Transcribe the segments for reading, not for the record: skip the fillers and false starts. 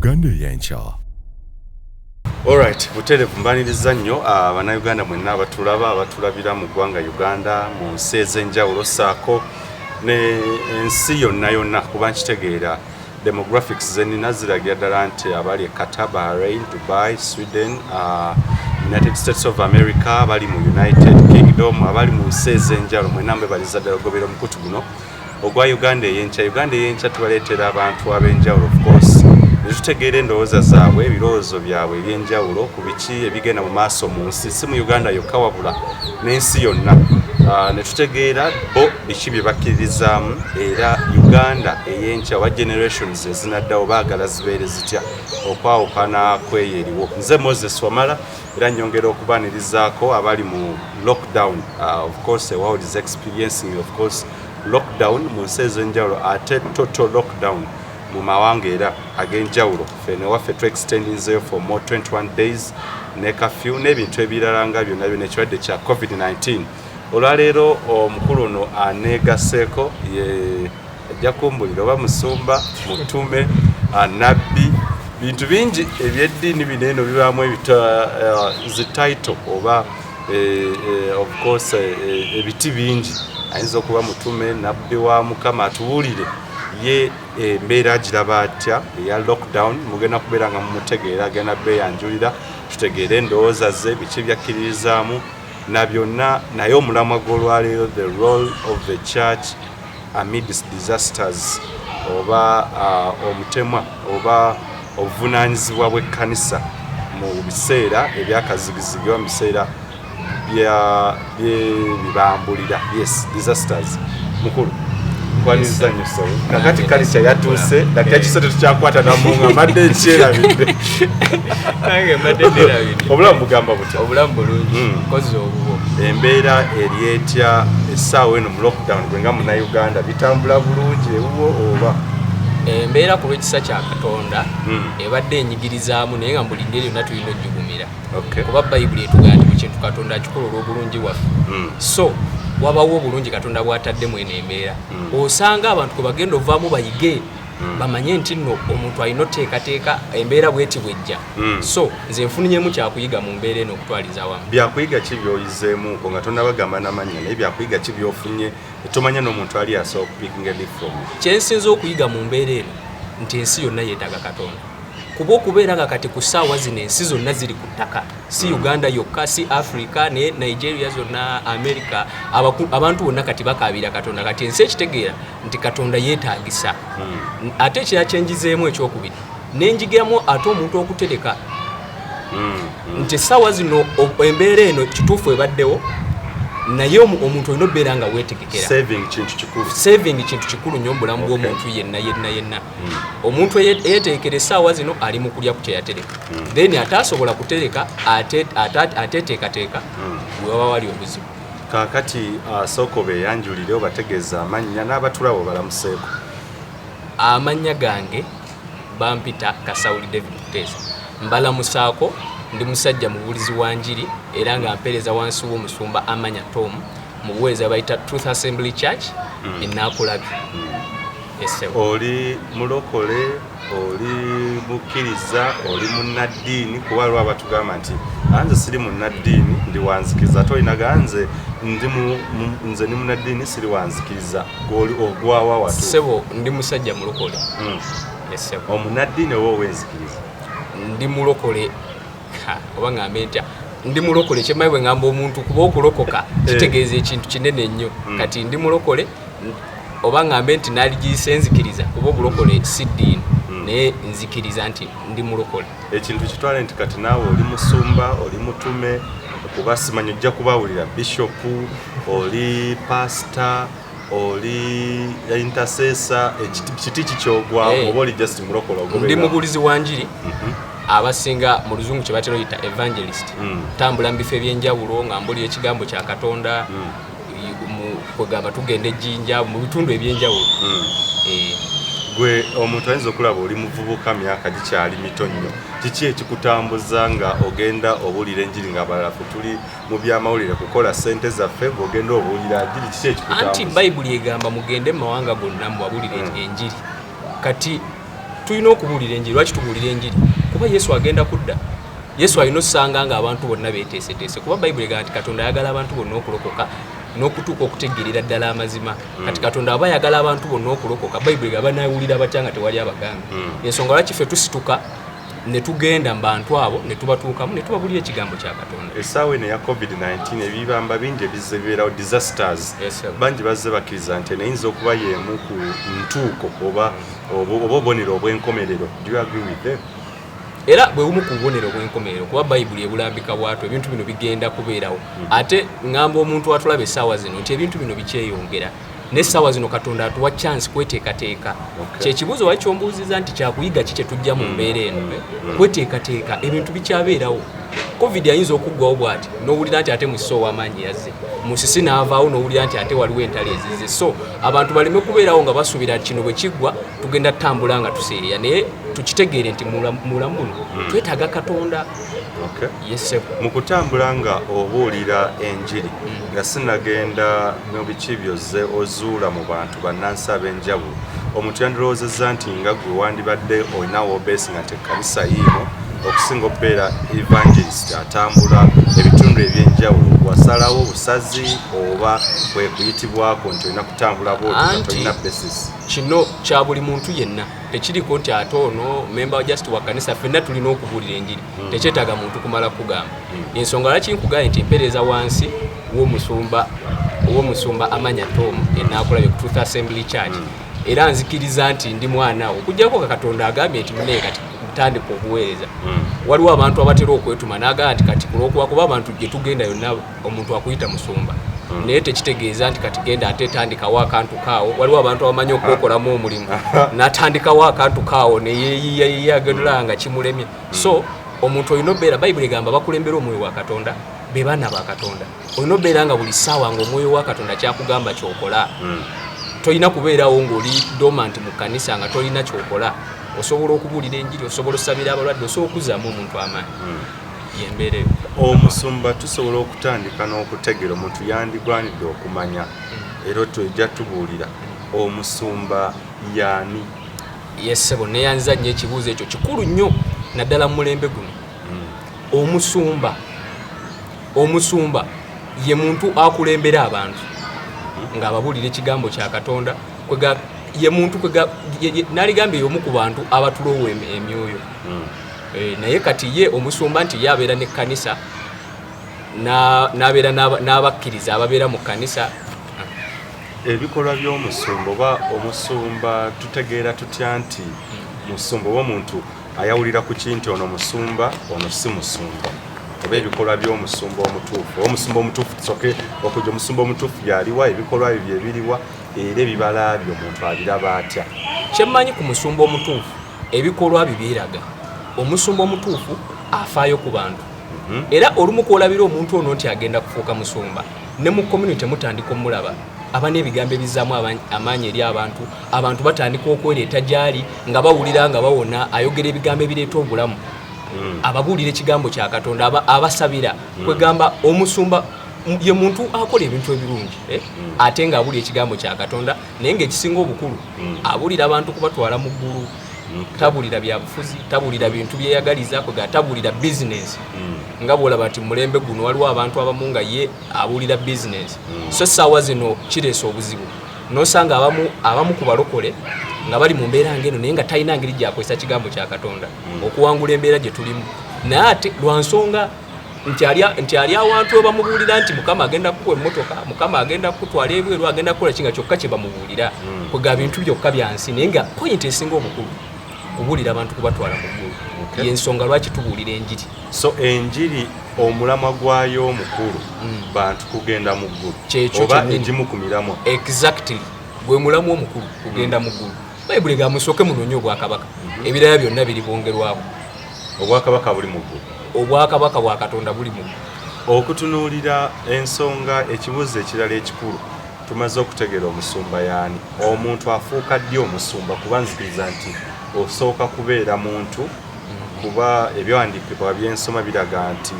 Uganda Eyenkya. Alright, buterevu mbaniriza nnyo Bannayuganda mwenna abatulabira mu ggwanga Uganda mu nsi ez'enjawulo ssaako n'ensi yonna kuba nkitegeera demographics zenina ziragira ddala nti abali Qatar, Bahrain, Dubai, Sweden, United States of America, abali mu United Kingdom, abali mu nsi ez'enjawulo mwenna mbebaliza ddala ogobera omukutu guno ogwa Uganda Eyenkya. Uganda Eyenkya tubaleetera abantu ab'enjawulo of course netutegeera endowooza zaabwe ebirowoozo byabwe eby'enjawulo ku biki ebigenda mu maaso mu nsi si mu Uganda yokka wabula n'ensi yonna. Netutegeera bo biki bye bakkirizaamu era Uganda Eyenkya wa generations ezinaddawo baagala zibeere zitya okwawukana kweyo eriwo. Nze Moses Wamala era nyongera okubaanirizaako abali mu lockdown. Of course the world is experiencing of course lockdown mu nsi ez'enjawulo ate total lockdown mu mawanga era ag'enjawulo. Fene waffe extendinzeyo for more 21 days ne curfew n'ebintu ebirala nga byonna byonna ekirwadde kya COVID-19. Olwaleero omukulu ono aneegaseeko ajja kumbulira oba Musumba, Mutume, Nabbi, bintu bingi ebyeddiini bineeno bibaamu zitaito oba of course ebiti bingi. Ayinza okuba Mutume, Nabbi wa Mukama atubuulire ye embeera giraba atya eya lockdown. Mugenda kubeera nga mumutegeera agenda beeyanjulira tutegeere endowooza ze biki byakkiririzaamu na byonna naye omulamwa gw'olwaleero the role of the church amidst disasters oba omutemwa oba obuvunaanyizibwa bw'ekkanisa mu biseera ebyakazigizigi oba mu biseera bibambulira. Yes, disasters. Mukulu kwaniriza nnyo sawa kakati kalisa yatuuse dakika kisatu tukyakwata namunga madde ekyerabidde nange madde nderabidde. Obulamu bugamba butya? Obulamu bulungi kozi obubo. Embeera eri etya essaawa eno mu lockdown gwe nga Munnayuganda bitambula bulungi ewuwo oba? Embeera ku lw'ekisa kya Katonda ebadde enyigirizaamu naye nga buli ngeri yonna tulina ojjugumira kuba Bayibuli etugamba nti buli kintu Katonda akikola olw'obulungi waffe. So wabawo obulungi Katonda bw'ataddemu eno embeera osanga abantu kwe bagenda ovaamu bayige bamanye nti nno omuntu alina oteekateeka embeera bweti bwejja. So nze nfunyemu kyakuyiga mu mbeera eno okutwaliza wamu. Byakuyiga ki by'oyizeemu ko nga tonnabagamba n'amannya naye byakuyiga ki by'ofunye tomanya n'omuntu ali asobola okupikinga different? Kye nsinza okuyiga mu mbeera eno nti ensi yonna yeetaaga Katonda kuba okubeera nga kati ku ssaawa zino ensi zonna ziri ku ttaka si Uganda yokka si Africa ne Nigeria zonna America abantu bonna kati bakaabira Katonda. Kati ensi ekitegeera nti Katonda yeetaagisa. Ate ekira kyenjizeemu ekyokubiri nenjigiramu ate omuntu okutereka nti essaawa zino embeera eno kituufu ebaddewo naye omuntu olina obbeera nga weetegekera. Saving kintu kikulu nnyo mu bulamu bw'omuntu yenna. Omuntu eyeeteekera essaawa zino ali mu kulya ku kyeyatereka then ate asobola kutereka ateteekateeka weba wali obuzibu. Kaakati sooka beeyanjulire obategeeza amannya n'abatulabo balamuseeko. Amannya gange bampita Kasawuli David Kuteesa mbalamusaako ndi musajja mubulizi wa njiri era nga mpeereza wansi w'Omusumba amanya Tom mu buweereza bayita Truth Assembly Church Nakulabi. Oli mulokole, oli mukkiriza, oli munnaddiini kuba lwa batugamba nti nze siri munnaddiini ndi wanzikiriza ate olinaga nze ni munnaddiini siri wanzikiriza ogwawa watu. Sebo ndi musajja mulokole. Omunnaddiini oba owenzikiriza? Ndi mulokole oba ngambe ntya ndi mulokole kyemmanyi bwe ngamba omuntu kuba okulokoka kitegeeza ekintu kinene nnyo. Kati ndi mulokole oba ngambe nti naligiyise nzikiriza kuba obulokole si ddiini naye nzikiriza nti ndi mulokole. Ekintu kitwale nti kati naawe oli Musumba, oli Mutume, kuba simanyi ojja kubawulira bishopu, oli pastor, oli intercessor, kiti kikyogwamu oba oli just mulokole ogoberera? Ndi mubulizi wa njiri abasinga mu luzungu kye batera oyita evangelist. Tambula mu bifo ebyenjawulo nga mbulira ekigambo kya Katonda kwegamba tugenda ejjinja mu bitundu ebyenjawulo. Gwe omuntu ayinza okulaba oli muvubuka myaka gikyali mito nnyo, kiki ekikutambuza nga ogenda obuulira enjiri ng'abalala ffe tuli mu byamawulire kukola ssente zaffe ng'ogenda obuulira njiri, kiki ekikutambuza? Anti Bayibuli egamba mugende mu mawanga gonna mubabuulire enjiri. Kati tulina okubuulira enjiri. Lwaki tubuulira enjiri? Kuba Yesu agenda kudda. Yesu alina osanga nga abantu bonna beeteeseteese, kuba Bayibuli egamba nti Katonda ayagala abantu bonna okulokoka n'okutuuka okutegeerera ddala amazima. Kati Katonda aba ayagala abantu bonna okulokoka, Bayibuli egamba banaawulira batya nga tewali abagamba. Ensonga lwaki ffe tusituka ne tugenda mu bantu abo ne tubatuukamu ne tubabuulira ekigambo kya Katonda. Essaawa eno eya COVID-19 ebibamba bingi ebizze bibeerawo disasters. Bangi bazze bakkiriza nti nayinza okuba y'emu ku ntuuko oba obubonero obw'enkomerero. Do you agree with them? Era bwe bumu ku bubonero obw'enkomerero, kuba Bayibuli ebulambika bwatyo ebintu bino bigenda kubeerawo. Ate ngamba omuntu atulaba essaawa zino nti ebintu bino bikyeyongera. N'essaawa zino Katonda atuwa chance kweteekateeka. Kyekibuuzo wali kyombuuziza nti kyakuyiga ki kye tujja mu mbeera eno. Kweteekateeka ebintu bikyabeerawo. Covid ayinza okuggwawo bw'ati n'owulira nti ate mu sso ow'amaanyi yazze. Musisi n'avaawo n'owulira nti ate waliwo entalo ezizze. So abantu baleme kubeerawo nga basuubira kino bwe kiggwa tugenda tutambula nga tuseeya, naye tukitegeere nti mulamu buno twetaaga Katonda. Yes, mu kutambula nga obuulira enjiri nga sinagenda mu biki byozze ozuula mu bantu bannansi ab'enjawulo, omuntu yandirowoozezza nti nga gwe wandibadde olinawo obeesinga nti ekkanisa yiino okusinga okubeera evangelist atambula ebitundu ebyenjawulo, wasalawo busazi oba bwe kuyitibwako nti olina kutambula bwoti tolina basis? Kino kya buli muntu yenna, tekiriko nti ate ono memba just wa kanisa. Ffenna tulina okubuulira enjiri, tekyetaaga muntu kumala kugamba. Ensonga lwaki nkugambye nti mpeereza wansi w'omusumba amanya Tom enaakulabye ku Truth Assembly Church, era nzikiriza nti ndi mwana okujjako Katonda agambye nti munaye kati tandika obuweereza. Waliwo abantu abatera okwetuma n'agamba nti kati kuba abantu gye tugenda yonna omuntu akuyita musumba, naye tekitegeeza nti kati genda ate tandikawo akantu kaawo. Waliwo abantu abamanyi okwokolamu omulimu n'atandikawo akantu kaawo ne yeeyagadula nga kimulemye. So omuntu olina obeera, Bayibuli egamba bakulembera omwoyo wa Katonda be baana ba Katonda. Olina obeera nga buli ssaawa ng'omwoyo wa Katonda kyakugamba kyokola. Tolina kubeerawo ng'oli dormant mu kkanisa nga tolina kyokola. Osobola okubuulira enjiri, osobola osabira abalwadde, osobola okuzaamu omuntu amaanyi. Yembeera eyo. Omusumba tusobola okutandika n'okutegeera omuntu yandigwanidde okumanya era twejja tubuulira omusumba yaani? Yes, sebo neyanza nnyo ekibuuzo ekyo kikulu nnyo naddala mu mulembe guno. Omusumba ye muntu akulembera abantu ng'ababuulira ekigambo kya Katonda. Ye muntu naligambye y'omu ku bantu abatulowo emyoyo. Naye kati ye omusumba nti yabeera n'ekkanisa n'abeera n'abakkiriza ababeera mu kkanisa. Ebikolwa by'omusumba oba omusumba tutegeera tutya nti musumba oba omuntu ayawulira ku kinti ono musumba ono si musumba, oba ebikolwa by'omusumba omutuufu? Omusumba omutuufu tusoke okujja omusumba omutuufu yaliwa, ebikolwa bye ebiriwa era ebibala byo omuntu abiraba atya? Kyemmanyi ku musumba omutuufu ebikolwa bibyeraga. Omusumba omutuufu afaayo ku bantu. Era olumu kwolabira omuntu ono nti agenda kufuuka musumba, ne mu community mutandika omulaba aba n'ebigambo ebizzaamu amaanyi eri abantu. Abantu batandika okwereeta gy'ali nga bawulira nga bawona, ayogera ebigambo ebireeta obulamu, ababuulira ekigambo kya Katonda, abasabira. Kwegamba omusumba ye muntu akola ebintu ebirungi ate ng'abuulira ekigambo kya Katonda, naye ng'ekisinga obukulu abuulira abantu kubatwala mu ggulu. Tabulira byabufuzi, tabulira bintu byeyagaliza, kwega tabulira business. Nga bwolaba nti mulembe guno waliwo abantu abamu nga ye abulira business. So ssaawa zino kireesa obuzibu. N'osanga abamu ku balokole nga bali mu mbeera ng'eno naye nga talina ngeri gyakozesa kigambo kya Katonda okuwangula embeera gye tulimu. Naye ate lwa nsonga nti ali awantu we bamubuulira nti Mukama agenda kukuwa emmotoka, Mukama agenda kukutwala ebweru, agenda kukola kinga kyokka kye bamubuulira. Kwega bintu byokka byansi, naye nga point esinga obukulu kubuulira abantu kubatwala mu ggulu. Y'ensonga lwaki tubuulira enjiri. So enjiri omulamwa gwayo omukulu bantu kugenda mu ggulu oba egimu ku miramwa. Exactly, gwe mulamu omukulu kugenda mu ggulu. Bayibuli egamba musooke munoonye obwakabaka, ebirala byonna biri bongerwako. Obwakabaka buli mu ggulu. Obwakabaka bwa Katonda buli mu ggulu. Okutunuulira ensonga, ekibuuzo ekirala ekikulu tumaze okutegeera omusumba yaani. Omuntu afuuka ddi omusumba? Kuba nzikiriza nti osooka kubeera muntu, kuba ebyawandiikibwa by'ensoma biraga nti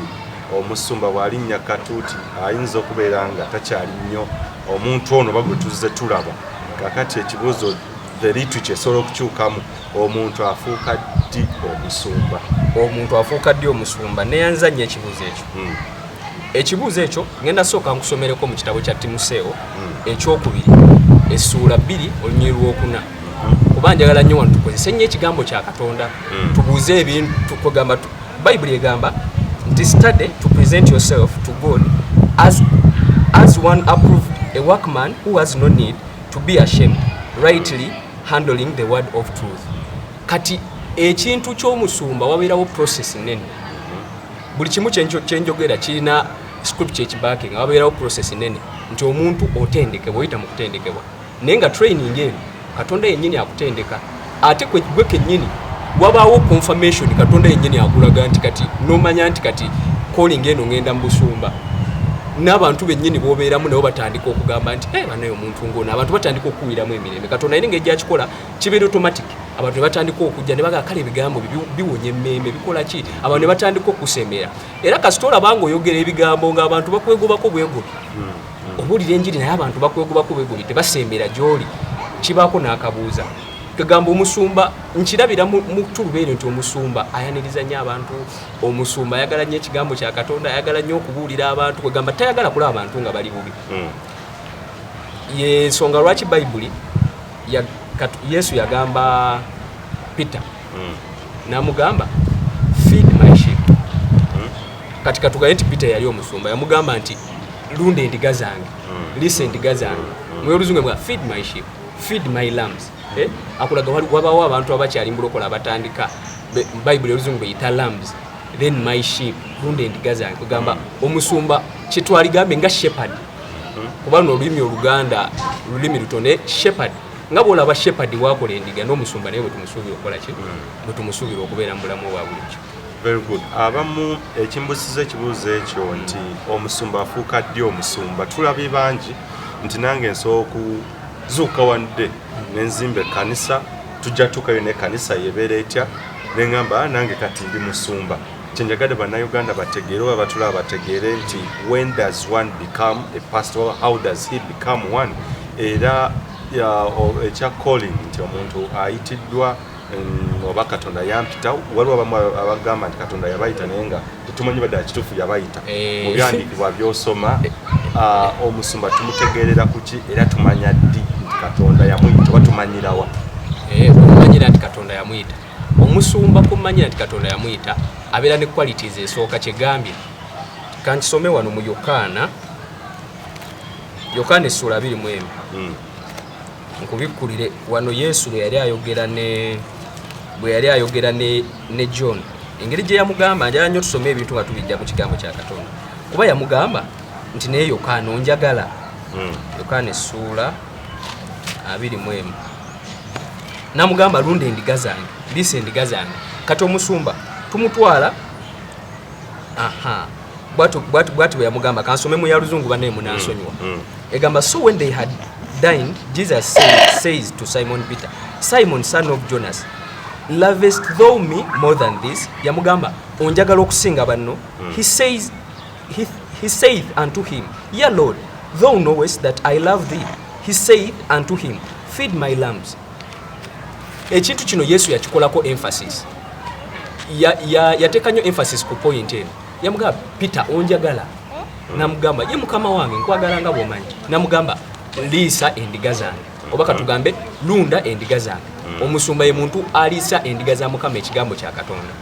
omusumba bw'alinnya katuuti ayinza okubeera nga takyali nnyo omuntu ono bagwe tuzze tulaba. Kakati ekibuuzo the literature esobola okukyukamu omuntu afuuka ddi omusumba. Omuntu afuuka ddi omusumba neyanza nnyo ekibuuzo ekyo. Ekibuuzo ekyo ngenda sooka nkusomereko mu kitabo kya Timoseewo ekyokubiri essuula 2 olunyiriri lwokuna. Kuba njagala nnyo wano tukozese nnyo ekigambo kya Katonda tubuuze ebintu tukugamba. Bayibuli egamba nti study to present yourself to God as one approved, a workman who has no need to be ashamed, rightly handling the word of truth. Kati ekintu ky'omusumba wabeerawo process nene. Buli kimu kyenjogera kirina scripture ekibacking, wabeerawo process nene nti omuntu otendekebwa oyita mu kutendekebwa. Naye nga training eno Katonda yennyini akutendeka, ate gwe kennyini wabaawo confirmation Katonda yennyini akulaga nti kati n'omanya nti kati calling eno ngenda mu busumba. N'abantu bennyini b'obeeramu nabo batandika okugamba nti banaye omuntu ng'ono, abantu batandika okuwiramu emirembe. Katonda yina engeri gy'akikola kibeera automatic. Abantu ne batandika okujja ne bagaa kale ebigambo biwonya emmeme bikola ki, abantu ne batandika okusemera. Era kasita olaba ng'oyogera ebigambo ng'abantu bakwegobako bwegobi, obuulira enjiri naye abantu bakwegobako bwegobi tebasemera gy'oli, kibaako n'akabuuza. Kagamba omusumba nkirabira mu tulubeere nti omusumba ayaniriza nnyo abantu, omusumba ayagala nnyo ekigambo kya Katonda, ayagala nnyo okubuulira abantu, kwegamba tayagala kulaba abantu nga bali bubi. Yensonga lwaki Bayibuli Yesu yagamba Peter n'amugamba feed my sheep. Kati katugaye nti Peter yali omusumba, yamugamba nti lunda endiga zange, lisa endiga zange. Mu Oluzungu bwa feed my sheep, feed my lambs. Akulaga wabaawo abantu abakyali mulokola abatandika Bayibuli Oluzungu beyita lambs, then my sheep, lunda endiga zange. Kugamba omusumba kyetwaligambe nga shepherd, kuba n'olulimi Oluganda lulimi lutono. Shepherd nga bw'olaba shepherd waakola endiga, n'omusumba naye bwe tumusuubira okukola ki, bwe tumusuubira okubeera mu bulamu obwa bulijjo. Very good. Abamu ekimbusiza ekibuuzo ekyo nti omusumba afuuka ddi omusumba, tulabye bangi nti nange nsobola okuzuuka wadde nenzimba ekkanisa, tujja tukayo n'ekkanisa yebeera etya, neŋŋamba nange kati ndi musumba. Kyenjagala bannayuganda bategeere oba batulaba bategeere nti when does one become a pastor, how does he become one? Era ekya calling nti omuntu ayitiddwa oba Katonda yampita. Waliwo abamu abagamba nti Katonda yabayita naye nga tetumanyi badde kituufu yabayita. Mu byandiikibwa by'osoma omusumba tumutegeerera kuki era tumanya ddi nti Katonda yamuyita oba tumanyirawa? Kumanyira nti Katonda yamuyita. Omusumba kumanyira nti Katonda yamuyita abeera ne qualities esooka kyegambye. Kankisome wano mu Yokaana essuula 21. Nkubikkulire wano Yesu bwe yali ayogera ne John. Engeri gye yamugamba njala nnyo tusome ebintu nga tubijja mu kigambo kya Katonda. Kuba yamugamba nti naye Yokaana onjagala. Yokaana essuula 21. Namugamba lunda endiga zange, liisa endiga zange. Kati omusumba tumutwala. Bw'ati bwe yamugamba, kansome mu Yaluzungu banne munansonyiwa. Egamba, so when they had dined, Jesus says to Simon Peter, Simon, son of Jonas, lovest thou me more than this? Yamugamba, onjagala okusinga banno? He saith unto him, Yea, Lord, thou knowest that I love thee. He saith unto him, feed my lambs. Ekintu kino Yesu yakikolako emphasis. Yateeka nnyo emphasis ku point eno. Yamugamba, Peter, onjagala? Namugamba, ye mukama wange nkwagala nga bw'omanyi. Namugamba, liisa endiga zange. Oba katugambe lunda endiga zange. Omusumba ye muntu aliisa endiga za Mukama, ekigambo kya Katonda.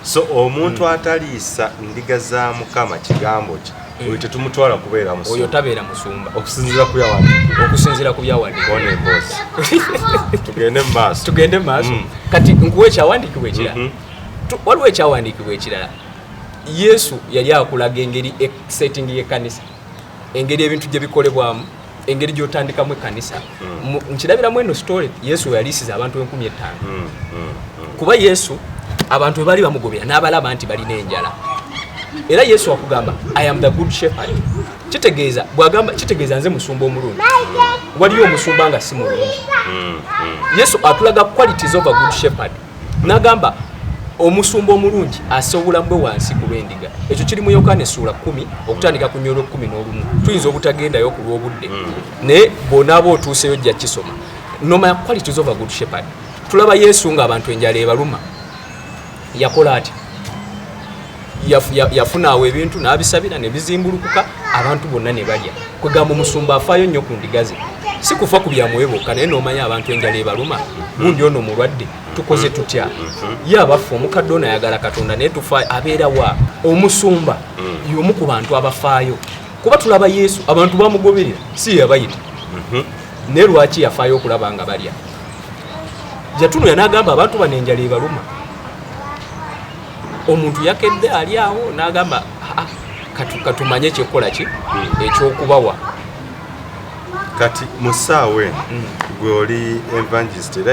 So omuntu ataliisa endiga za Mukama kigambo kye, oyo tetumutwala kubeera musumba. Oyo tabeera musumba. Okusinziira ku byawandiikibwa. Okusinziira ku byawandiikibwa. One boss. Tugende mu maaso. Kati nkuwa ekyawandiikibwa ekirala. Waliwo ekyawandiikibwa ekirala. Yesu yali akulaga engeri setting y'ekkanisa, engeri ebintu gye bikolebwamu, engeri gy'otandikamu ekkanisa. Nkirabiramu eno story, Yesu yaliisiza abantu 50,000. Kuba Yesu abantu bwe baali bamugobera n'abalaba nti balina enjala. Era Yesu akugamba, I am the good shepherd. Kitegeeza nze musumba omulungi. Waliyo omusumba nga si mulungi. Yesu atulaga qualities of a good shepherd. N'agamba omusumba omulungi assa obulamu bwe wansi ku lw'endiga. Ekyo kiri mu Yokaana essuula 10 okutandika ku nnyolo 11. Tuyinza obutagendayo ku lw'obudde, naye bw'onaaba otuuseyo ojja kisoma. nomanya qualities of a good shepherd. Tulaba Yesu nga abantu enjala ebaluma yakola ati yafuna awo ebintu n'abisabira ne bizimbulukuka abantu bonna ne balya. Kwegamba Musumba afaayo nnyo ku ndiga ze, si kufa ku byamwoyo bokka naye n'omanya abantu enjala ebaluma gundi ono mulwadde tukoze tutya ye abafu omukadde ono ayagala Katonda naye tufa abeera wa Omusumba y'omu ku bantu abafaayo kuba tulaba Yesu abantu bamugoberera si yabayita naye lwaki yafaayo okulaba nga balya Jatuno n'agamba abantu bano enjala ebaluma. Omuntu yakedde ali awo n'agamba katumanye kyekola ki ekyokubawa kati musaawe gwe oli evangelist era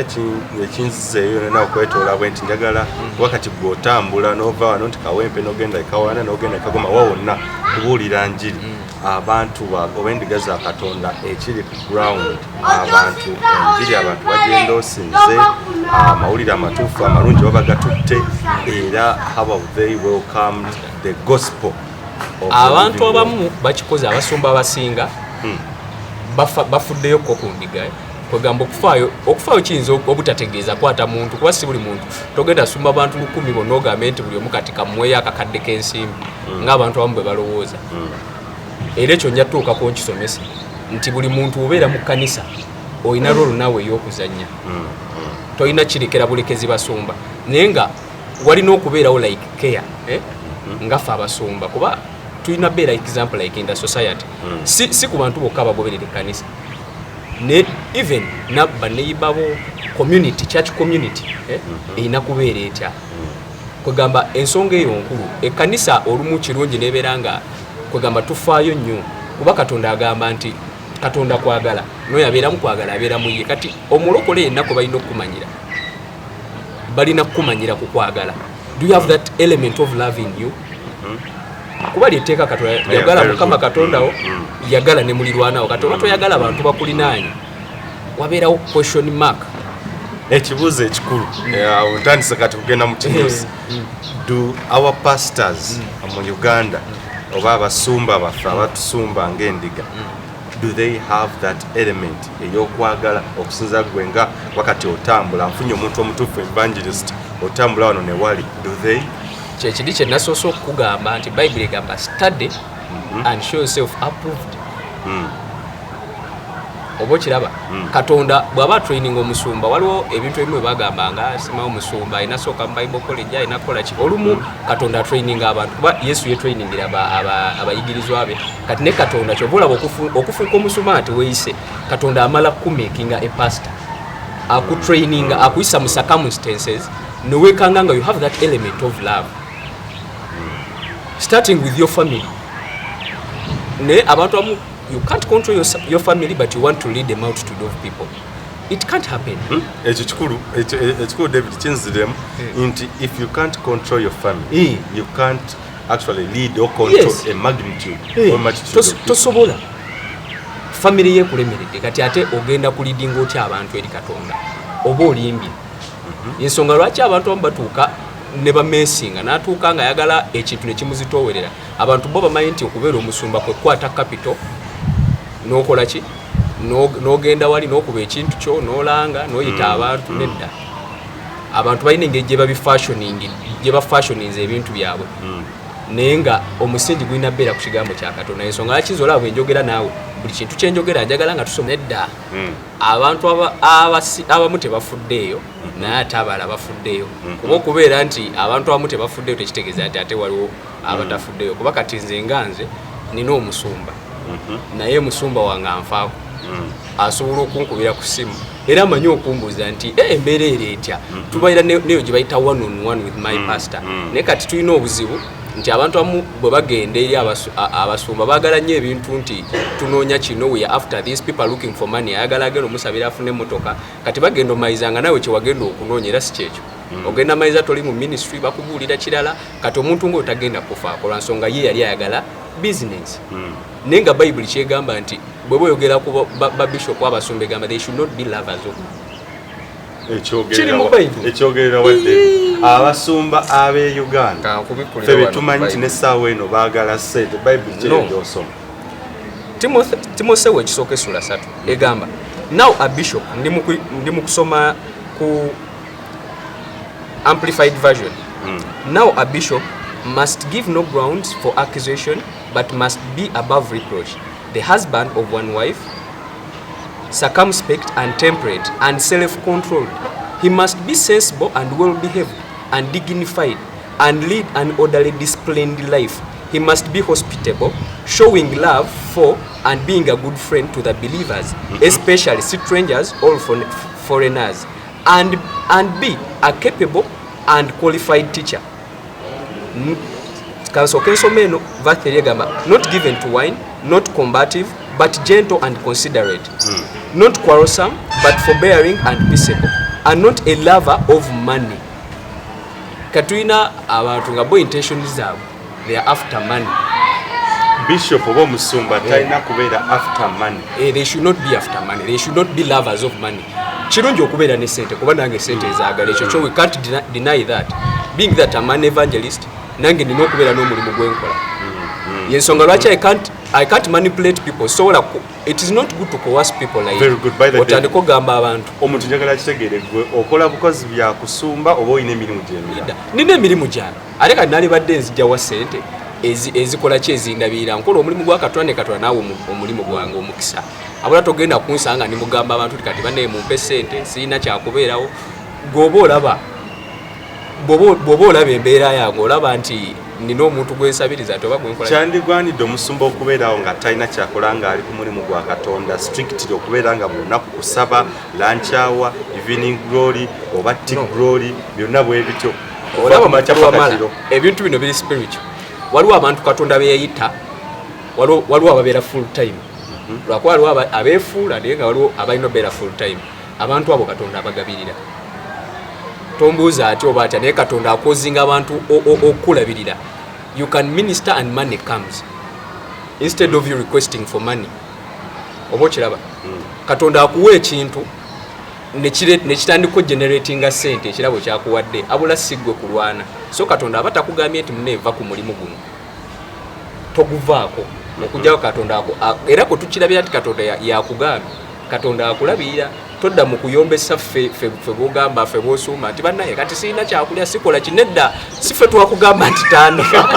ekinzizeeyo nena okwetoola bwe nti njagala wakati gwe otambula n'ova wano nti kawempe n'ogenda ekawaana n'ogenda ekagoma wawonna kubuulira njiri abantu oba endiga za Katonda ekiri ku ground abantu enjiri abantu bagenda osinze amawulire amatuufu amalungi baba gatutte era how have they welcomed the gospel. Abantu abamu bakikoze abasumba abasinga bafuddeyo ko ku ndiga kwegamba okufaayo kiyinza obutategeeza kwata muntu kuba si buli muntu togenda sumba abantu 10 bonna ogambe nti buli omu kati kamweyo akakadde k'ensimbi ng'abantu abamu bwe balowooza era ekyo nja tuukako nkisomesa nti buli muntu obeera mu kkanisa olina rolo naawe ey'okuzannya tolina kirekera bulekezi basumba naye nga walina okubeerawo like care ngaffe abasumba kuba tulina beera example like in the society si ku bantu bokka abagoberera ekkanisa ne even banneibabo community church community erina kubeera etya kwegamba ensonga eyo nkulu ekkanisa olumu kirungi nebeera nga kwegamba tufaayo nnyo kuba Katonda agamba nti Katonda kwagala noyo abeeramu kwagala abeeramu ye kati omulokole yenna kwe balina kukumanyira ku kwagala. Do you have that element of love in you? Kuba lyeteeka Katonda yagala Mukama Katondawo yagala ne mulirwanawo Katonda toyagala abantu bakulinaanye wabeerawo question mark. Ekibuuzo ekikulu ntandise kati kugenda mu kinyosi. Do our pastors mu Uganda oba abasumba baffe abatusumba ng'endiga do they have that element ey'okwagala okusinza gwe nga wakati otambula nfunye omuntu omutuufu evangelist otambula wano ne wali do they kyekiri kye nasoose okukugamba nti Bible egamba study and show yourself approved. Oba okiraba Katonda bw'aba training omusumba waliwo ebintu ebimu bagamba nga simawo omusumba inasooka mu Bible college inakola ki olumu Katonda training abantu kuba Yesu ye trainingira abayigirizwa be kati ne Katonda kyobula okufuuka omusumba ati weeyise Katonda amala kumakinga a pastor aku training akuyisa mu circumstances no wekanga nga you have that element of love starting with your family ne abantu amu you can't control your family but you want to lead them out to those people. It can't happen. Ekyo kikulu David kinziremu nti if you can't control your family you can't actually lead or control a magnitude or magnitude tosobola family yekulemeredde kati ate ogenda kulidinga otya abantu eri Katonda oba olimbye ensonga lwaki abantu abamu batuuka ne bamesinga n'atuuka nga ayagala ekintu ne kimuzitoowerera abantu bo bamanyi nti okubeera omusumba kwe kwata capital n'okola ki n'ogenda wali n'okuba ekintu kyo n'olanga n'oyita abantu nedda abantu balina engeri gye bafashioninze ebintu byabwe naye nga omusingi gulina beera ku kigambo kya Katonda ensonga lwaki nzola bwe njogera naawe buli kintu kye njogera njagala nga tusoma edda abantu abamu tebafuddeeyo naye ate abalala bafuddeyo kuba okubeera nti abantu abamu tebafuddeyo tekitegeeza nti ate waliwo abatafuddeyo kuba kati nze nganze nina omusumba naye musumba wange anfaako asobola okunkubira ku simu era amanyi okumbuuza nti embeera ero etya tubaira neyo gye bayita one on one with my pastor naye kati tulina obuzibu nti abantu abamu bwe bagenda eri abasumba baagala nnyo ebintu nti tunoonya kino we are after these people looking for money ayagala agenda omusabira afune emmotoka kati bagenda omayizanga naawe kye wagenda okunoonya era si kyekyo ogenda mayiza toli mu ministry bakubuulira kirala kati omuntu ng'otagenda kufaako lwa nsonga ye yali ayagala business naye nga Bible kyegamba nti bwe boyogera ku babishop abasumba egamba they should not be lovers of ekyogerera wadde abasumba ab'e Uganda febe tumanyi nti n'essaawa eno baagala ssente Bible kyeyosoma Timoseewo ekisooka essula 3 egamba Now a bishop ndi mukusoma ku amplified version. Now a bishop must give no grounds for accusation, but must be above reproach, the husband of one wife, circumspect and temperate and self-controlled. He must be sensible and well-behaved and dignified and lead an orderly, disciplined life. He must be hospitable, showing love for and being a good friend to the believers, especially strangers or foreigners, and be a capable and qualified teacher. Not given to wine, not combative, but gentle and considerate, not quarrelsome, but forbearing and peaceable, and not a lover of money. Katwina abantu nga bo intentions zabo, they are after money. Bishop oba Musumba talina kubeera after money. They should not be after money. They should not be lovers of money. Kirungi okubeera ne sente kuba nange sente ezaagala ekyo kyo we can't deny that. Being that I'm an evangelist, nange nina okubeera n'omulimu gwenkola. Yensonga lwaki I can't manipulate people. So it is not good to coerce people like very good. By the way, otandika ogamba abantu omuntu njagala kitegeere gwe okola bukozi bya kusumba oba olina emirimu gy'emira. Nina emirimu gyange ate kati nalibadde nzijjawa sente ezikola ki ezindabirira nkola omulimu gwa Katonda ne Katonda naawe omulimu gwange omukisa. Abula togenda kunsanga ni mugamba abantu kati banne mumpe sente sirina kyakubeerawo. Gwoba olaba embeera yange olaba nti nina omuntu gwensabiriza ate oba gwenkola. Kyandigwanidde Omusumba okubeerawo nga talina kyakola nga ali ku mulimu gwa Katonda strictly okubeera nga buli lunaku kusaba lunch hour, evening glory oba tea glory byonna bwe bityo. Olaba makyapakatiro ebintu bino biri spiritual. Waliwo abantu Katonda beyayita, waliwo ababeera full time. Lwakuba waliwo abeefuula naye nga waliwo abalina obeera full time. Abantu abo Katonda abagabirira. Tombuuza ati oba atya naye Katonda akozinga abantu okulabirira. You can minister and money comes instead of you requesting for money. Oba okiraba Katonda akuwa ekintu nekitandika generatinga sente ekirabo kyakuwadde abula siggwe kulwana. So Katonda aba takugambye nti muneva ku mulimu guno toguvaako okujjawo Katonda ako era ko tukirabira ati Katonda yakugambye. Katonda akulabirira todda mu kuyombesa ffe bogamba ffe bosuma nti bannaye kati sirina kyakulya sikola kinedda sife twakugamba nti tandika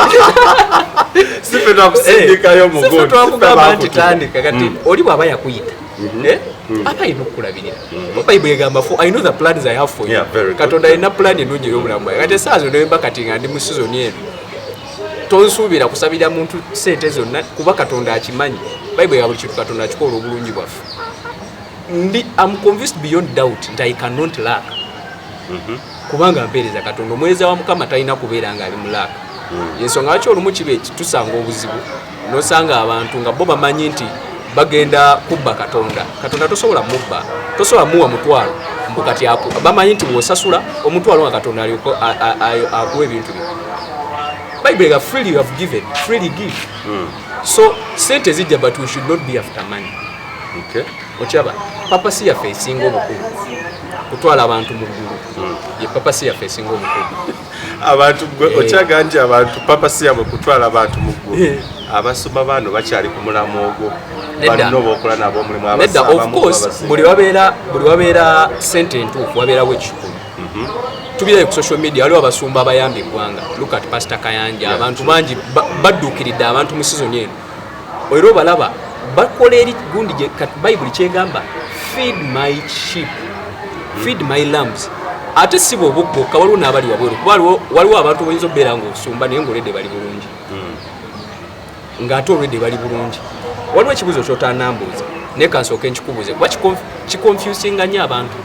sife twakusindikayo mugondi sife twakugamba nti tandika kati oli bw'aba yakuyita aba alina okulabirira. Bayibuli egamba for I know the plans I have for you. Katonda alina plan ennungi ey'obulamu bwawe. Kati esaawa zonna wemba kati nga ndi mu sizoni eno tonsuubira kusabira muntu sente zonna kuba Katonda akimanyi. Bayibuli ya buli kintu Katonda akikola obulungi bwaffe. I'm convinced beyond doubt that I cannot lack. Kubanga mpeereza Katonda omwezi wa Mukama talina kubeera nga ali mu lack. Yensonga lwaki olumu kiba tusanga obuzibu nosanga abantu nga bo bamanyi nti bagenda kubba Katonda tosobola mubba, tosobola muwa mutwalo mbu kati bamanyi nti bw'osasula omutwalo nga Katonda akuwa ebintu bye. Bible ga freely you have given, freely give. So sente zijja but we should not be after money. Okay. Ochaba papa si yaffe esinga obukulu kutwala abantu mu ggulu. Ye papa si yaffe esinga obukulu abantu okyaganja abantu papa si yabwe kutwala abantu mu ggulu. Abasumba bano bakyali ku mulamu ogwo bano bokola nabo mulimu abasaba. Of course buli wabeera sente entuufu wabeerawo ekikulu. Tubirayo ku social media waliwo abasumba abayamba eggwanga. Look at Pastor Kayanja. Abantu bangi badduukiridde abantu mu season eno. Era obalaba bakola eri gundi gye Bible kyegamba feed my sheep, feed my lambs. Ate si bo bokka waliwo n'abali wabweru kuba waliwo abantu boyinza okubeera ng'osumba naye ng'olwedde bali bulungi ng'ate olwedde bali bulungi. Waliwo ekibuuzo ky'otanambuuza naye kansooke nkikubuuze kuba kikonfusinga nnyo abantu.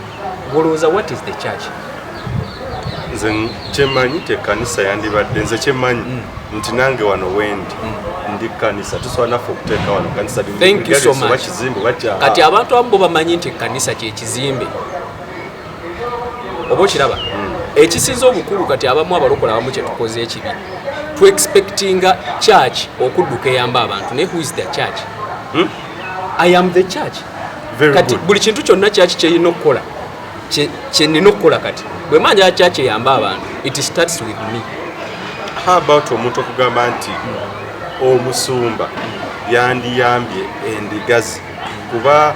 Olowooza what is the church? Nze kyemanyi tekanisa yandibadde nze kyemanyi nti nange wano wendi ndi kanisa tusobola naffe okuteeka wano kanisa. Thank you so much. Kati abantu abamu bo bamanyi nti kanisa kye kizimbe oba okiraba ekisinza obukulu. Kati abamu abalokola abamu kye tukoze ekibi tu expectinga church okudduka eyamba abantu naye who is the church? I am the church. Kati buli kintu kyonna church kyerina okukola kyenina okukola kati bwe manja church eyamba abantu it starts with me. How about omuntu okugamba nti Omusumba yandiyambye endigazi kuba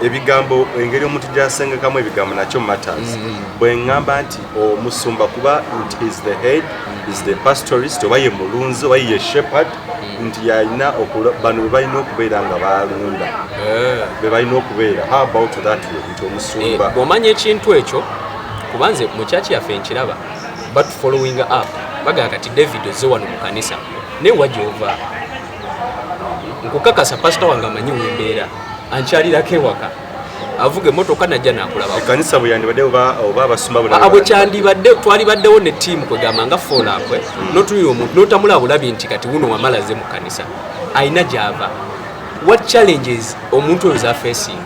ebigambo engeri omuntu gyasengekamu ebigambo nakyo matters. Bwe ngamba nti omusumba kuba nti is the head, is the pastorist, oba ye mulunzi, oba ye shepherd, nti yalina bano bebalina okubeera nga balunda. Bebalina okubeera. How about that way nti omusumba? Bw'omanya ekintu ekyo, kubanze mu kyaki yaffe nkiraba, but following up, bagaa kati David ozze wano mu kanisa, naye wajova. Nkukakasa pastor wange amanyi wembeera, ankyalirako ewaka. Avuga emmotoka najja n'akulaba. Ekanisa bwe yandibadde oba abasumba bwe abo kyandibadde twalibaddewo ne ttiimu kwegamba nga follow-up n'otulira omuntu n'otamula bulabi nti kati wuno wamalaze mu kanisa ayina gy'ava. What challenges omuntu oyo za facing?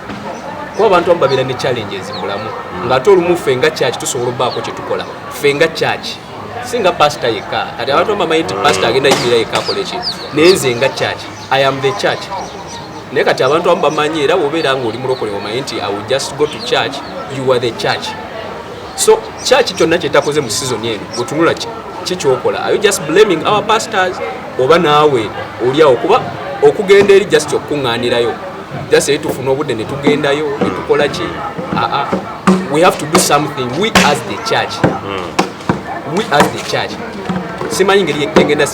Kuba abantu abamu babeera ne challenges mu bulamu ng'ate olumu ffe nga church tusobola obbaako kye tukola. Ffe nga church singa pastor yekka kati abantu abamu bamanyi nti pastor agenda yimira yekka akola ekintu naye nze nga church I am the church. Naye kati abantu abamu bamanyi era bw'obeera ng'oli mulokole omanyi nti I will just go to church, you are the church. So church kyonna kyetakoze mu season eno bwetunula kikyokola, are you just blaming our pastors oba naawe oliawo kuba okugenda eri just okuŋŋaanirayo just eri tufuna obudde ne tugendayo ne tukola ki? We have to do something, we as the church. We as the church. Simanyi ngeri engenda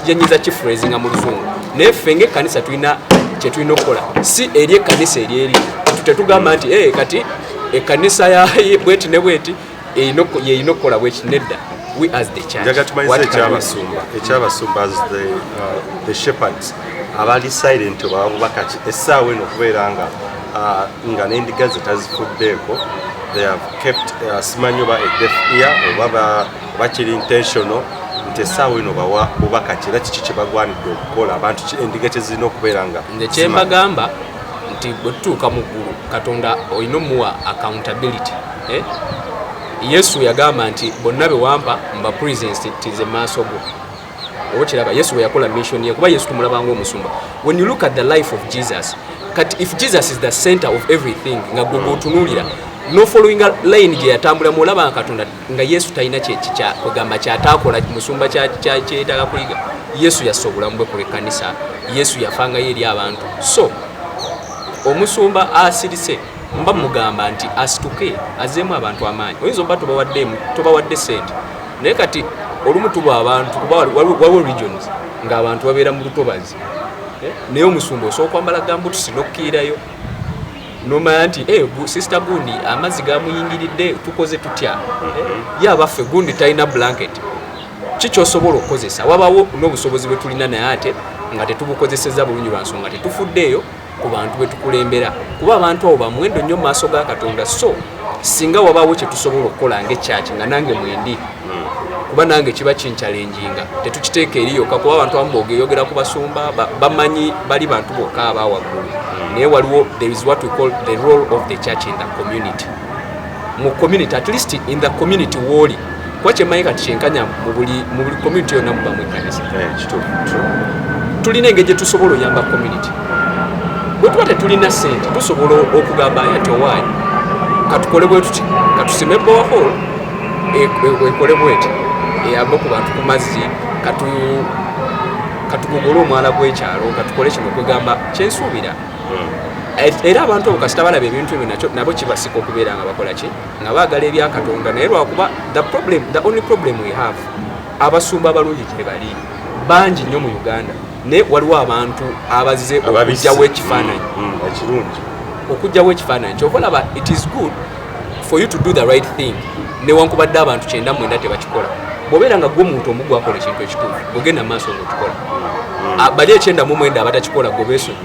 yenyiza kifrazinga mu luzungu naye ffe ng'ekkanisa tulina kye tulina okukola si eri ekkanisa eri tetugamba nti kati ekkanisa ya bweti ne bweti yeyina okukola bweki nedda. We as the church. Njaga tumanyize ekyabasumba as the shepherds abali silent oba abubaka essaawa eno okubeera nga n'endiga ze tazifuddeeko. They have kept simanyi oba a deaf ear oba bakiri intentional nti essaawa eno bawa bubaka ki era kiki kye bagwanidde okukola abantu endiga kyezirina okubeera nga. Nze kye mbagamba nti bwe tutuuka mu ggulu Katonda olina omuwa accountability. Yesu yagamba nti bonna be wampa mba presence tize maaso go. Okiraba Yesu bwe yakola mission ye kuba Yesu tumulaba ng'omusumba. When you look at the life of Jesus, kati if Jesus is the center of everything nga gwe otunuulira no following line gye yatambula mulaba nga Katonda nga Yesu talina kyekica kugamba kyataakola musumba kyetaaga kuliga. Yesu yasobola mbwe ku ekkanisa, Yesu yafanga eri abantu. So omusumba asirise mba mugamba nti asituke azeemu abantu amaanyi. Oyinza obba tobawadde sente naye kati olumu tuba abantu kuba waliwo regions ng'abantu babeera mu lutobazi naye omusumba osooka kwambala gambutusi n'okkiirayo nomanya nti sister gundi amazzi gamuyingiridde tukoze tutya ye abaffe gundi talina blanket kikyosobola okukozesa wabawo n'obusobozi bwe tulina naye ate nga tetubukozeseza bulungi lwa nsonga tetufuddeeyo ku bantu bwe tukulembera kuba abantu abo bamuwendo nnyo mu maaso ga Katonda. So singa wabawo kye tusobola okukola ng'ekyaki nga nange mwendi kuba nange kiba kinchallenginga tetukiteeka eri yokka kuba abantu abamu boogeyogera ku basumba bamanyi bali bantu bokka abawaggulu naye waliwo there is what we call the role of the church in the community. Mu community, at least in the community woli kuba kyemanyi kati kyenkanya mu buli community yonna mubamu ekkanisa tulina engeri gye tusobola oyamba community. Bwe tuba tetulina ssente tusobola okugamba ati owaayi katukole bwe tuti katusime borehole ekole bweti eyambe ku bantu ku mazzi katugogole omwala gw'ekyalo katukole kino kwegamba kyensuubira. Era abantu abo kasita balaba ebintu ebyo nabo kibasika okubeera nga bakola ki nga baagala ebya Katonda naye lwakuba the only problem we have abasumba abalungi gye bali bangi nnyo mu Uganda naye waliwo abantu abazze okujjawo ekifaananyi okujjawo ekifaananyi kyova olaba it is good for you to do the right thing newankubadde abantu 9-9 tebakikola. Bw'obeera nga gwe omuntu omu gwakola ekintu ekituufu bw'ogenda maaso ng'okikola bali 9-9 abatakikola gwe beesonyiwa.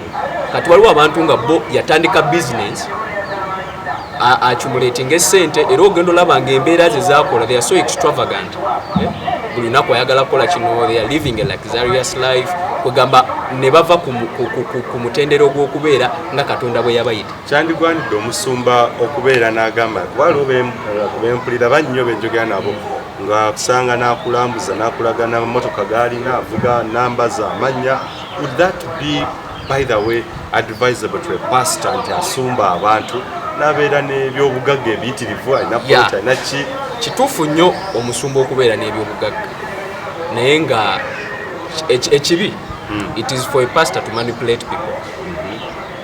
Kati waliwo abantu nga bo yatandika business accumulating essente era ogenda olaba ng'embeera ze zaakola they are so extravagant. Buli lunaku ayagala kukola kino, they are living a luxurious life kwegamba ne bava ku mutendero gw'okubeera nga Katonda bwe yabayita. Kyandigwanidde omusumba okubeera n'agamba waliwo bempulira bannyo benjogera nabo nga kusanga n'akulambuza n'akulagana mmotoka gaalina avuga namba za amannya. Would that be by the way advisable to a pastor nti asumba abantu n'abeera n'ebyobugagga ebiyitirivu alina polita alina ki? Kituufu nnyo omusumba okubeera n'ebyobugagga naye nga ekibi it is for a pastor to manipulate people.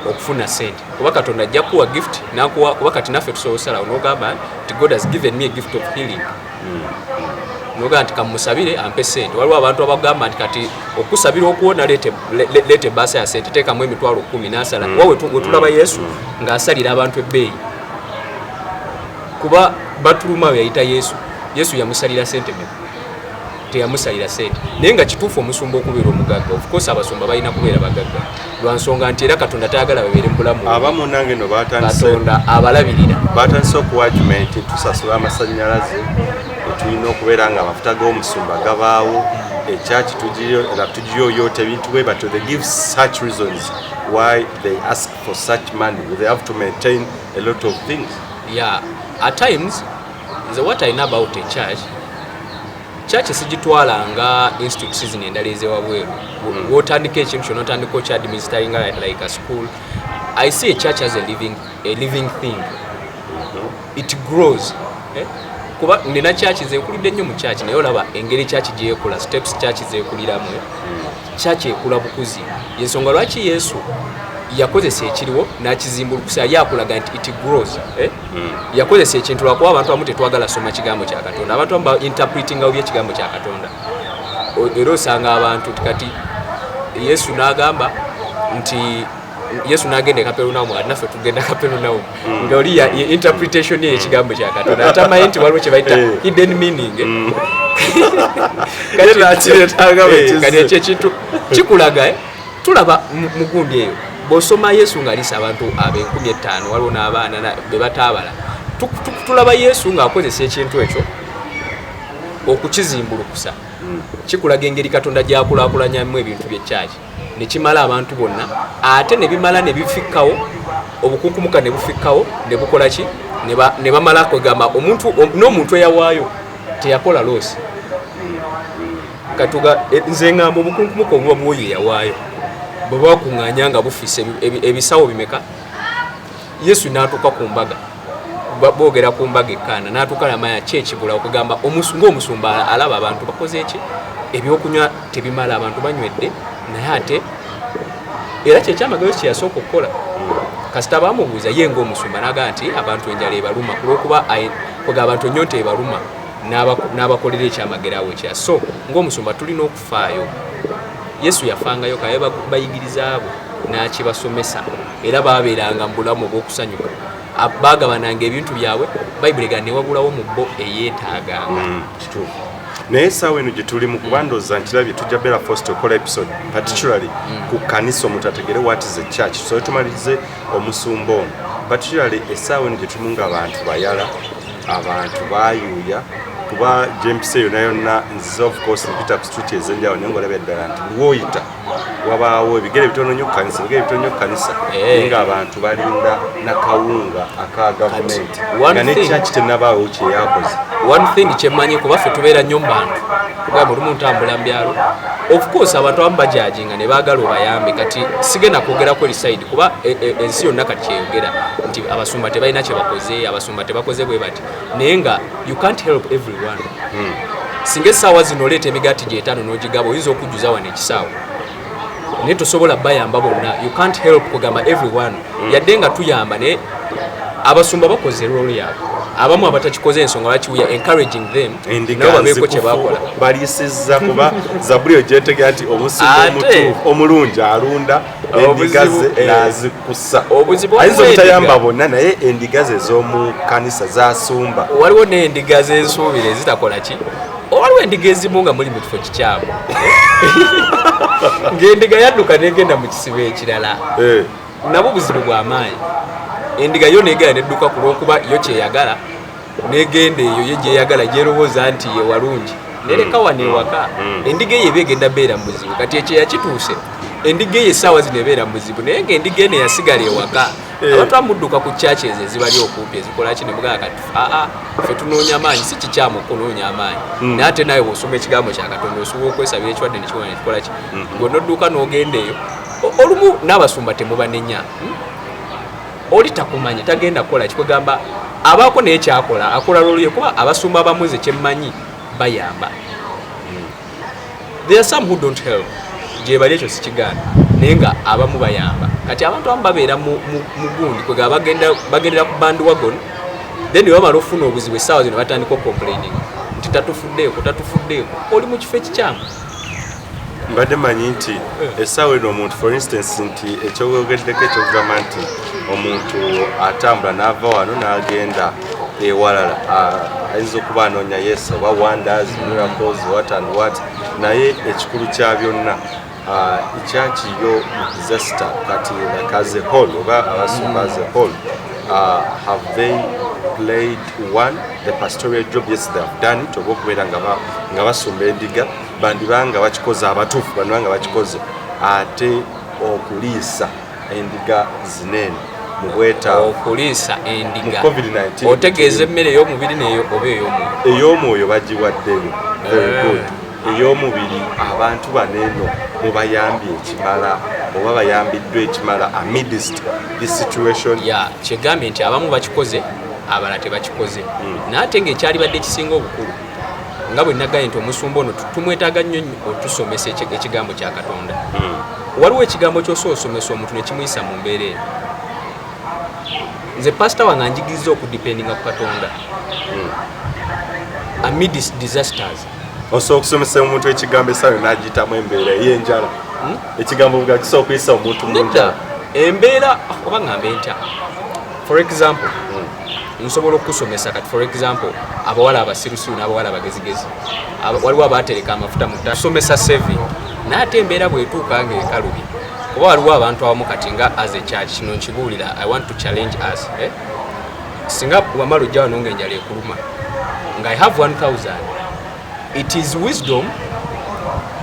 okufuna sente kuba Katonda ajja kuwa gift nakuwa kuba kati naffe tusobosala onogamba nti God has given me a gift of healing noga nti kamusabire ampe sente waliwo abantu abagamba nti kati okusabira okuwona lete basa ya sente teekamu emitwalo 10 nasala wawe wetulaba Yesu ng'asalira abantu ebbeeyi kuba batuluma yayita Yesu yamusalira sente meka teyamusalira sente naye nga kituufu omusumba okubeera omugagga of course abasumba balina kubeera bagagga lwansonga nti era Katonda tayagala babeere mu bulamu abamu nange no Katonda abalabirira batandise okuwajiment tusasula amasannyalaze tulina okubeera nga amafuta g'omusumba gabaawo ekyaki tugiyoyoota ebintu bwe batyo they give such reasons why they ask for such money they have to maintain a lot of things. Yeah, at times what I know about a church sigitwala nga institute season endala ezewabweru wotandika ekintu kyonna otandika okyadministering like a school. I see a church as a living thing. It grows. Kuba nina church zekulidde nnyo mu church naye olaba engeri church gyekola steps church zekuliramu church ekula bukuzi yensonga lwaki Yesu yakozesa ekiriwo n'akizimbulukusa yakulaga nti it grows yakozesa ekintu lwakuba abantu abamu tetwagala soma kigambo kya Katonda abantu abamu interpreting oby ekigambo kya Katonda era osanga abantu kati Yesu n'agamba nti Yesu nagende Kaperunaumu naffe tugenda Kaperunaumu nga oli ya interpretation ye ekigambo kya Katonda atamanyi nti waliwo kye bayita hidden meaning kati ekyo ekintu kikulaga tulaba mu gundi eyo bw'osoma Yesu ng'alisa abantu ab'enkumi 5 waliwo n'abaana be bataabala tulaba Yesu ng'akozesa ekintu ekyo okukizimbulukusa kikulaga engeri Katonda gy'akulaakulanyamu ebintu by'ekyaki ne kimala abantu bonna ate ne bimala ne bifikkawo obukunkumuka ne bufikkawo ne bukola ki ne bamala kwegamba n'omuntu eyawaayo teyakola loosi katuga nze ngamba obukunkumuka obuba bwoyo eyawaayo bwe bakuŋŋaanya nga bufise ebisawo bimeka Yesu n'atuuka ku mbaga boogera ku mbaga ekkaana n'atuuka namanya ki ekibula okugamba ng'omusumba alaba abantu bakoze eki ebyokunywa tebimala abantu banywedde naye ate era kyekyamagayo kyeyasooka okukola kasita bamubuuza ye ng'omusumba n'agaa nti abantu enjala ebaluma kulwokuba kwega abantu ennyonta ebaluma n'abakolera ekyamagerawo ekya so ng'omusumba tulina okufaayo Yesu yafangayo kaye bayigiriza abo n'akibasomesa era baabeeranga mu bulamu obw'okusanyuka baagabananga ebintu byabwe bayibuli ega newabulawo mu bo eyeetaaganga naye essaawa eno gye tuli mu kubandooza nkirabye tujja beera first okola episode particularly ku kanisa omuntu ategere what is a church so tumalirize omusumba ono particularly essaawa eno gye tulimu ng'abantu bayala abantu baayuuya kuba jempisa yonna yonna nziza of course mpita ku street ezenjawo naye ng'olabya ddala nti lwoyita wabaawo ebigere bitono nnyo ku kanisa ebigere bitono nnyo ku kanisa nga abantu balinda nakawunga aka gavumenti nga ne church tennabaawo kyeyakoze one thing kyemmanyi kuba ffe tubeera nnyo mu bantu kugamba oli muntu ambula mu byalo of course abantu abamu bajajinga ne baagala obayambe kati sigenda kwogerako eri side kuba ensi yonna kati kyeyogera nti abasumba tebalina kye bakoze abasumba tebakoze bwe bati naye nga you can't help everyone singa essaawa zino oleeta emigaati gy'etaano n'ogigaba oyinza okujjuza wano ekisaawa naye tosobola bayamba bonna you can't help kugamba everyone yadde nga tuyamba naye abasumba bakoze role yaabwe abamu abatakikoze ensonga lwaki we are encouraging them nabo babeeko kye bakola balisizza kuba zabuli ogyetegera nti omusumba omulungi alunda endiga ze n'azikussa ayinza obutayamba bonna naye endiga ze ez'omu kanisa zasumba waliwo n'endiga z'ensuubira ezitakola ki waliwo endiga ezimu nga muli mu kifo kikyamu ng'endiga yadduka n'egenda mu kisibo ekirala nabo buzibu bw'amaanyi endiga yo negenda nedduka ku lw'okuba yo kyeyagala negenda eyo ye gyeyagala gyerowooza nti ye walungi nereka wano ewaka endiga eyo eba egenda beera mu buzibu kati ekyo yakituuse endiga eyo essaawa zino ebeera mu buzibu naye nga endiga eno yasigala ewaka abantu amudduka ku kyaki ezo ezibali okumpi ezikola ki ne mugaa kati ffe tunoonya amaanyi si kikyamu okunoonya amaanyi naye ate nawe bw'osoma ekigambo kya Katonda osobola okwesabira ekirwadde nekiwona nekikola ki ng'onodduka n'ogenda eyo olumu n'abasumba temubanenya oli takumanyi tagenda kukola kikugamba abaako naye kyakola akola lolye kuba abasumba abamu ze kyemmanyi bayamba there are some who don't help gye bali ekyo si kigaana nenga abamu bayamba kati abantu abamu babeera mu gundi kwega bagendera ku bandwagon then bamala ofuna obuzibu essaawa zino batandika complaining nti tatufuddeeko oli mu kifo ekikyamu. mbadde manyi nti essaawa eno omuntu for instance nti ekyogeddeko ekyokugamba nti omuntu atambula n'ava wano n'agenda ewalala ayinza okuba anoonya yesu oba wonders miracles what and what naye ekikulu kya byonna ekyakiyo mu disaster kati like as a whole oba abasumba as a whole have they played the pastoral job? Yes, they have done it oba okubeera nga basumba endiga bandibanga bakikoze abatuufu bandibanga bakikoze ate okuliisa endiga zinene okuliisa endiga otegeeza emmere ey'omubiri neyo oba ey'omwoyo bagiwaddeyo very good. Ey'omubiri abantu baneeno mubayambye ekimala oba bayambiddwa ekimala amidst this situation. kyegambye nti abamu bakikoze abala tebakikoze naye ate ng'ekyali badde ekisinga obukulu nga bwe nagambye nti omusumba ono tumwetaaga nnyo otusomesa ekigambo kya Katonda. Waliwo ekigambo ky'osomesa omuntu ne kimuyisa mu mbeera eno. Nze pastor wange anjigiriza okudipendinga ku Katonda amidst disasters. Osobola okusomesa omuntu ekigambo essaawa n'agiyitamu embeera ey'enjala. Ekigambo bwa kisobola okuyisa omuntu mu njala embeera oba ngamba entya. For example nsobola okusomesa kati for example abawala abasirusiru n'abawala abagezigezi waliwo abaatereka amafuta mu ttaka somesa saving naye ate embeera bw'etuuka ng'ekalubi oba waliwo abantu abamu kati nga as a church kino nkibuulira I want to challenge us singa wamala ojja wano ng'enjala ekuluma nga I have 1000 it is wisdom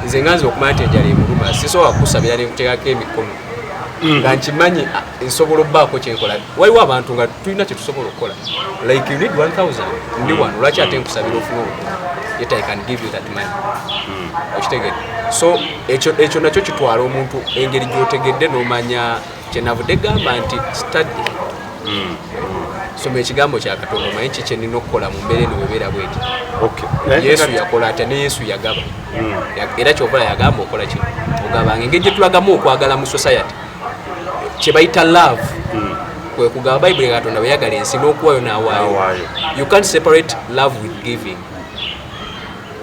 nze nganze okumanya nti enjala emuluma sisobola kukusabira ne nkuteekako emikono nga nkimanyi nsobola obbaako kyenkola. Waliwo abantu nga tulina kye tusobola okukola like you need 1000 ndi wano lwaki ate nkusabira ofuna obukulu yet I can give you that money. Okitegedde so ekyo nakyo kitwala omuntu engeri gy'otegedde n'omanya kyenavudde gamba nti study soma ekigambo kya Katonda omanyi ki kyenina okukola mu mbeera eno webeera bweti. Yesu yakola atya ne Yesu yagaba era kyokola yagamba okola kino ogabanga engeri gye tulagamu okwagala mu society kye bayita love kwe kugaba Bayibuli ya Katonda bweyagala ensi n'okuwayo n'awaayo. You can't separate love with giving.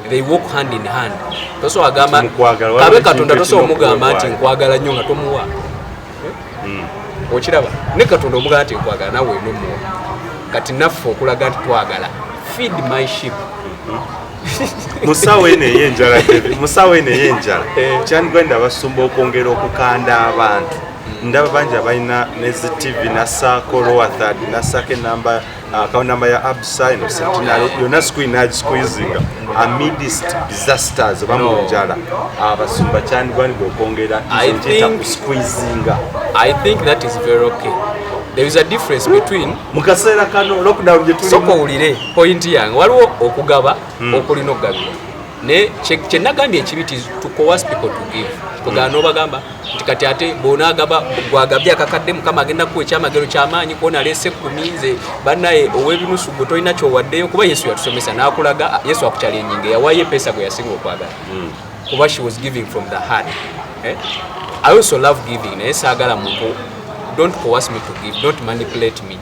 They walk hand in hand. Tosobola agamba kabe Katonda tosobola omugamba nti nkwagala nnyo nga tomuwa. Okiraba ne Katonda omugamba nti nkwagala nawe n'omuwa. Kati naffe okulaga nti twagala feed my sheep. Musawo eno ey'enjala kyandibwenda abasumba okwongera okukanda abantu. Ndaba bangi abalina nezi TV na Sako Lower Third na Sako enamba account number ya Absa eno Sentinel yonna screen age squeezing amidst disasters oba mu njala abasumba kyandibwandibwa okwongera squeezing. I think that is very okay. There is a difference between mukaseera kano lockdown gye tuli soko ulire point yange waliwo okugaba okulina okugabira ne kye nagambye ekibiti to coerce people to give kugana obagamba nti kati ate bonagaba gwagabya akakadde mukama agenda kuwa ekyamagero ky'amaanyi kuona alese kuminze bannaye ow'ebinusu gwe tolina kyowaddeyo kuba Yesu yatusomesa n'akulaga Yesu akukyali ennyinga yawayo pesa gwe yasinga okwagala kuba she was giving from the heart. I also love giving naye saagala muntu don't coerce me to give, don't manipulate me.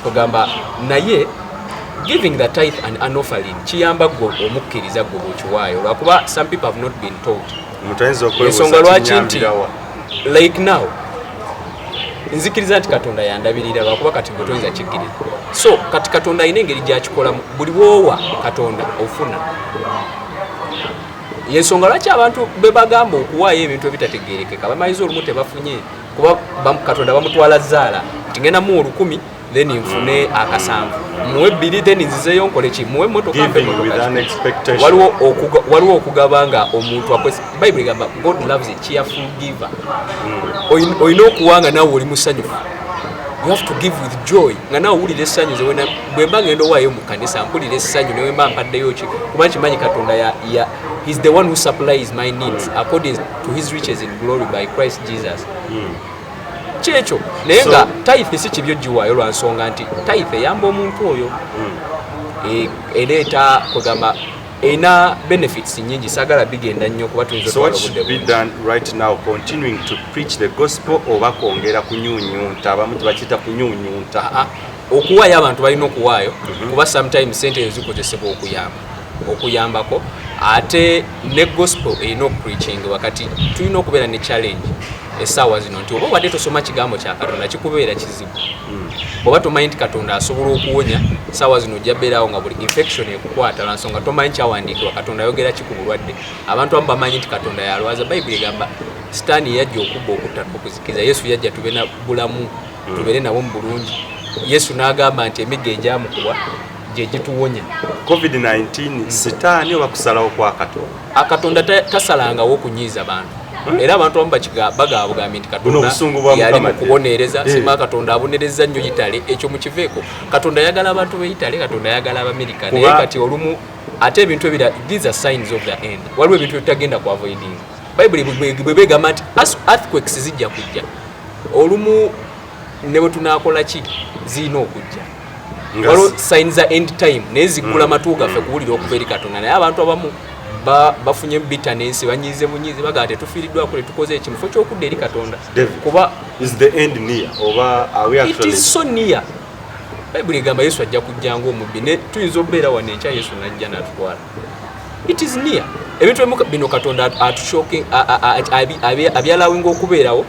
Kugamba naye giving the tithe and an offering kiyamba gwe omukkiriza gwe bw'okiwaayo lwakuba some people have not been taught. Ensonga lwaki nti like now nzikiriza nti Katonda yandabirira lwakuba kati gwe toyinza kikkiriza so kati Katonda ayina engeri gy'akikolamu buli bw'owa Katonda ofuna. Yensonga lwaki abantu be bagamba okuwaayo ebintu ebitategeerekeka bamanyiza olumu tebafunye kuba Katonda bamutwala Zaala nti ngenda mu 1000 then nfune akasanvu muwe 2 then nzizeyo nkole ki muwe motoka waliwo okugabanga omuntu akwese Bible gamba God loves a cheerful giver. Oyina okuwanga nawe oli musanyufu. You have to give with joy. Nga nawe wulira essanyu ze wena bwemba ngenda owaayo mu kanisa mpulira essanyu ne wemba mpaddeyo ki kuba kimanyi Katonda ya He's the one who supplies my needs according to his riches in glory by Christ Jesus. Kyekyo naye nga tithe si kibyo giwaayo lwa nsonga nti tithe eyamba omuntu oyo ereeta kugamba ina benefits nyingi sagala bigenda nnyo kuba tuyinza so what should be done right now, continuing to preach the gospel oba kwongera kunyunyunta? Abamu tebakiyita kunyunyunta. Okuwaayo abantu balina okuwaayo kuba sometimes sente ezo zikozesebwa okuyambako ate ne gospel erina okupreaching wakati tulina okubeera ne challenge essaawa zino nti oba wadde tosoma kigambo kya Katonda kikubeera kizibu bw'oba tomanyi nti Katonda asobola okuwonya essaawa zino ojja beerawo nga buli infection ekukwata lwa nsonga tomanyi kyawandiikibwa Katonda ayogera ki ku bulwadde. Abantu abamu bamanyi nti Katonda yalwaza. Bayibuli egamba sitaani yajja okubba okutta okuzikiza. Yesu yajja tube na bulamu tubeere nabo mu bulungi. Yesu n'agamba nti emigga egyamukubwa gye gituwonya. COVID-19 sitaani oba kusalawo kwa Katonda? Katonda tasalangawo okunyiiza bantu. Era abantu abamu bagambye nti Katonda yali mu kubonereza. Sima Katonda abonereza nnyo Itale, ekyo mukiveeko. Katonda ayagala abantu b'Itale, Katonda ayagala Abamerika. Naye kati olumu ate ebintu ebira, these are signs of the end. Waliwo ebintu ebitagenda ku avoiding. Bayibuli bwe begamba nti earthquakes zijja kujja. Olumu ne bwe tunaakola ki zirina okujja. Waliwo signs za end time naye ziggula amatu gaffe kuwulira okuva eri Katonda. Naye abantu abamu bafunye bitterness banyize bunyize bagaa tetufiiriddwa kule tukoze ekimufo ky'okudda eri Katonda kuba is the end near oba are we actually? It is so near. Bayibuli egamba Yesu ajja kujja ng'omubbi ne tuyinza okubeera wano enkya Yesu n'ajja n'atutwala. It is near. Ebintu bino Katonda atushoking abyalawinga okubeerawo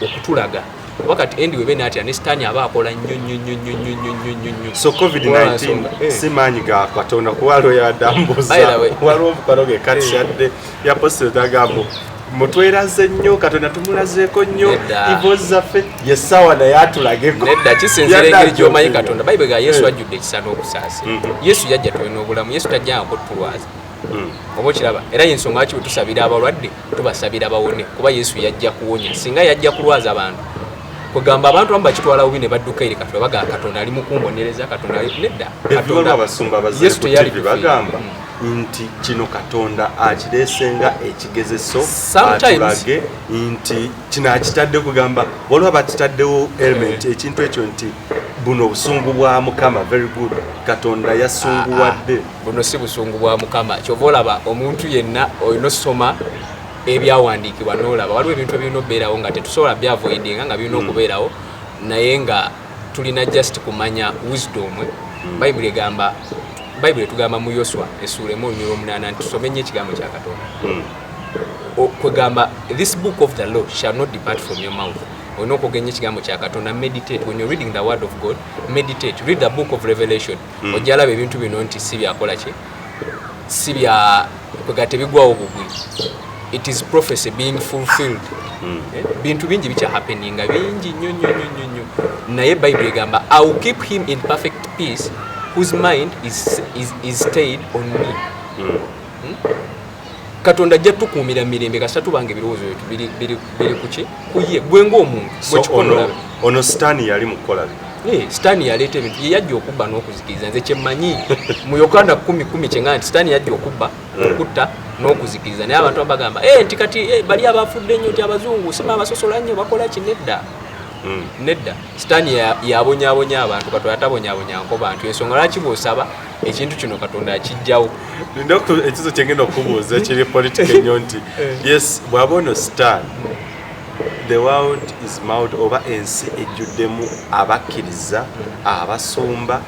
okutulaga wakati endi webe natya ne sitaani aba akola nnyo. So COVID-19 si maanyi ga Katonda kuwalo ya dambuza waliwo omukalo ge katishadde ya posito tagambo mutweraze nnyo Katonda tumulazeeko nnyo ivo zaffe yessaawa naye atulageko. Nedda kisinzira engeri gy'omanyi Katonda. Bayibuli ga Yesu ajjudde ekisa n'okusaasa. Yesu yajja tuwe n'obulamu. Yesu tajjangako tutulwaza. Oba okiraba era y'ensonga lwaki bwe tusabira abalwadde tubasabira bawone kuba Yesu yajja kuwonya. Singa yajja kulwaza abantu kugamba abantu abamu bakitwala bubi ne badduka eri Katonda baga Katonda ali mu kumbonereza Katonda ali nedda. Katonda Abasumba bazze ku TV bagamba nti kino Katonda akireesenga ekigezeso atulage nti kino akitadde kugamba waliwo bakitaddewo element ekintu ekyo nti buno obusungu bwa Mukama very good Katonda yasunguwadde. Buno si busungu bwa Mukama kyova olaba omuntu yenna olina osoma ebyawandiikibwa n'olaba waliwo ebintu ebirina okubeerawo nga tetusobola byavoidinga nga birina okubeerawo naye nga tulina just kumanya wisdom. Bayibuli egamba Bayibuli tugamba mu Yoswa essuula 1:8 nti tusome nnyo ekigambo kya Katonda. Kwegamba this book of the law shall not depart from your mouth. Olina okugenya ekigambo kya Katonda. Meditate when you're reading the word of God. Meditate, read the book of Revelation. Ojja alaba ebintu bino nti si byakola ki si bya kwega tebigwawo bugwi. It is prophecy being fulfilled. Bintu bingi bicha happeninga bingi nnyo naye Bible egamba I will keep him in perfect peace whose mind is stayed on me. Katonda ajja tukuumira mirembe kasita tubanga ebirowoozo biri kuki kuye gwe ng'omuntu bwekikola ono sitaani yali mukola sitaani yaleeta ebintu ye yajja okubba n'okuzikiriza. Nze kyemmanyi mu Uganda 10 kyenga nti sitaani yajja okubba okutta n'okuzikiriza naye abantu bagamba nti kati bali abafudde nnyo nti abazungu sima abasosola nnyo bakola ki nedda sitaani yabonyaabonya abantu Katonda atabonyaabonyanko bantu. Ensonga lwaki bw'osaba ekintu kino Katonda akijjawo. Ekizo kyengenda okubuuza kiri politika ennyo nti yes bw'aba ono sitaani the world is mouth oba ensi ejjuddemu abakkiriza abasumba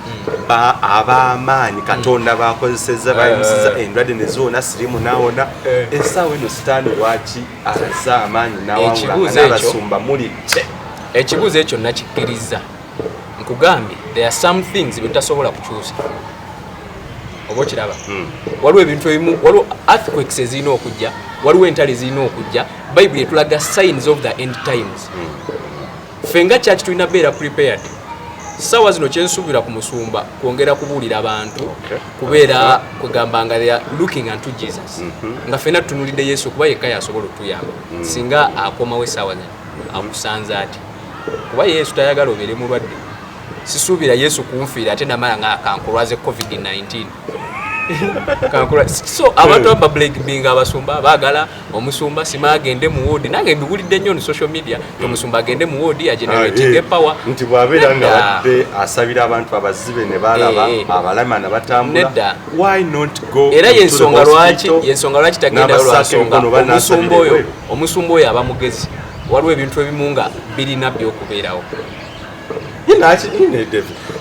ab'amaanyi Katonda bakozesezza bayimusiza endwadde ne zoona sirimu n'awona. Essaawa eno sitaani lwaki alaze amaanyi n'awangula n'abasumba muli ekibuuzo ekyo nakikkiriza nkugambye there are some things bitasobola kukyusa. Oba okiraba waliwo ebintu ebimu waliwo earthquakes ezirina okujja waliwo entalo ezirina okujja. Bayibuli etulaga signs of the end times. Ffe nga kyaki tulina beera prepared. Ssaawa zino kyensuubira ku Musumba kwongera kubuulira abantu kubeera kwegamba nga they are looking unto Jesus nga ffenna tutunulidde Yesu kuba yekka yasobola okutuyamba. Singa akomawo essaawa zino akusanza ati kuba Yesu tayagala obeere mulwadde. Sisuubira Yesu kunfiira ate namala nga akankulwaze COVID-19 So abantu aba black being abasumba bagala omusumba sima agende mu ward nange mbigulidde nnyo on social media omusumba agende mu ward ya generating power nti bwabera nga badde asabira abantu abazibe ne balaba abalama na batambula why not go era yensonga lwaki tagenda lwasonga omusumba oyo aba mugezi waliwo ebintu ebimu nga birina byokubeerawo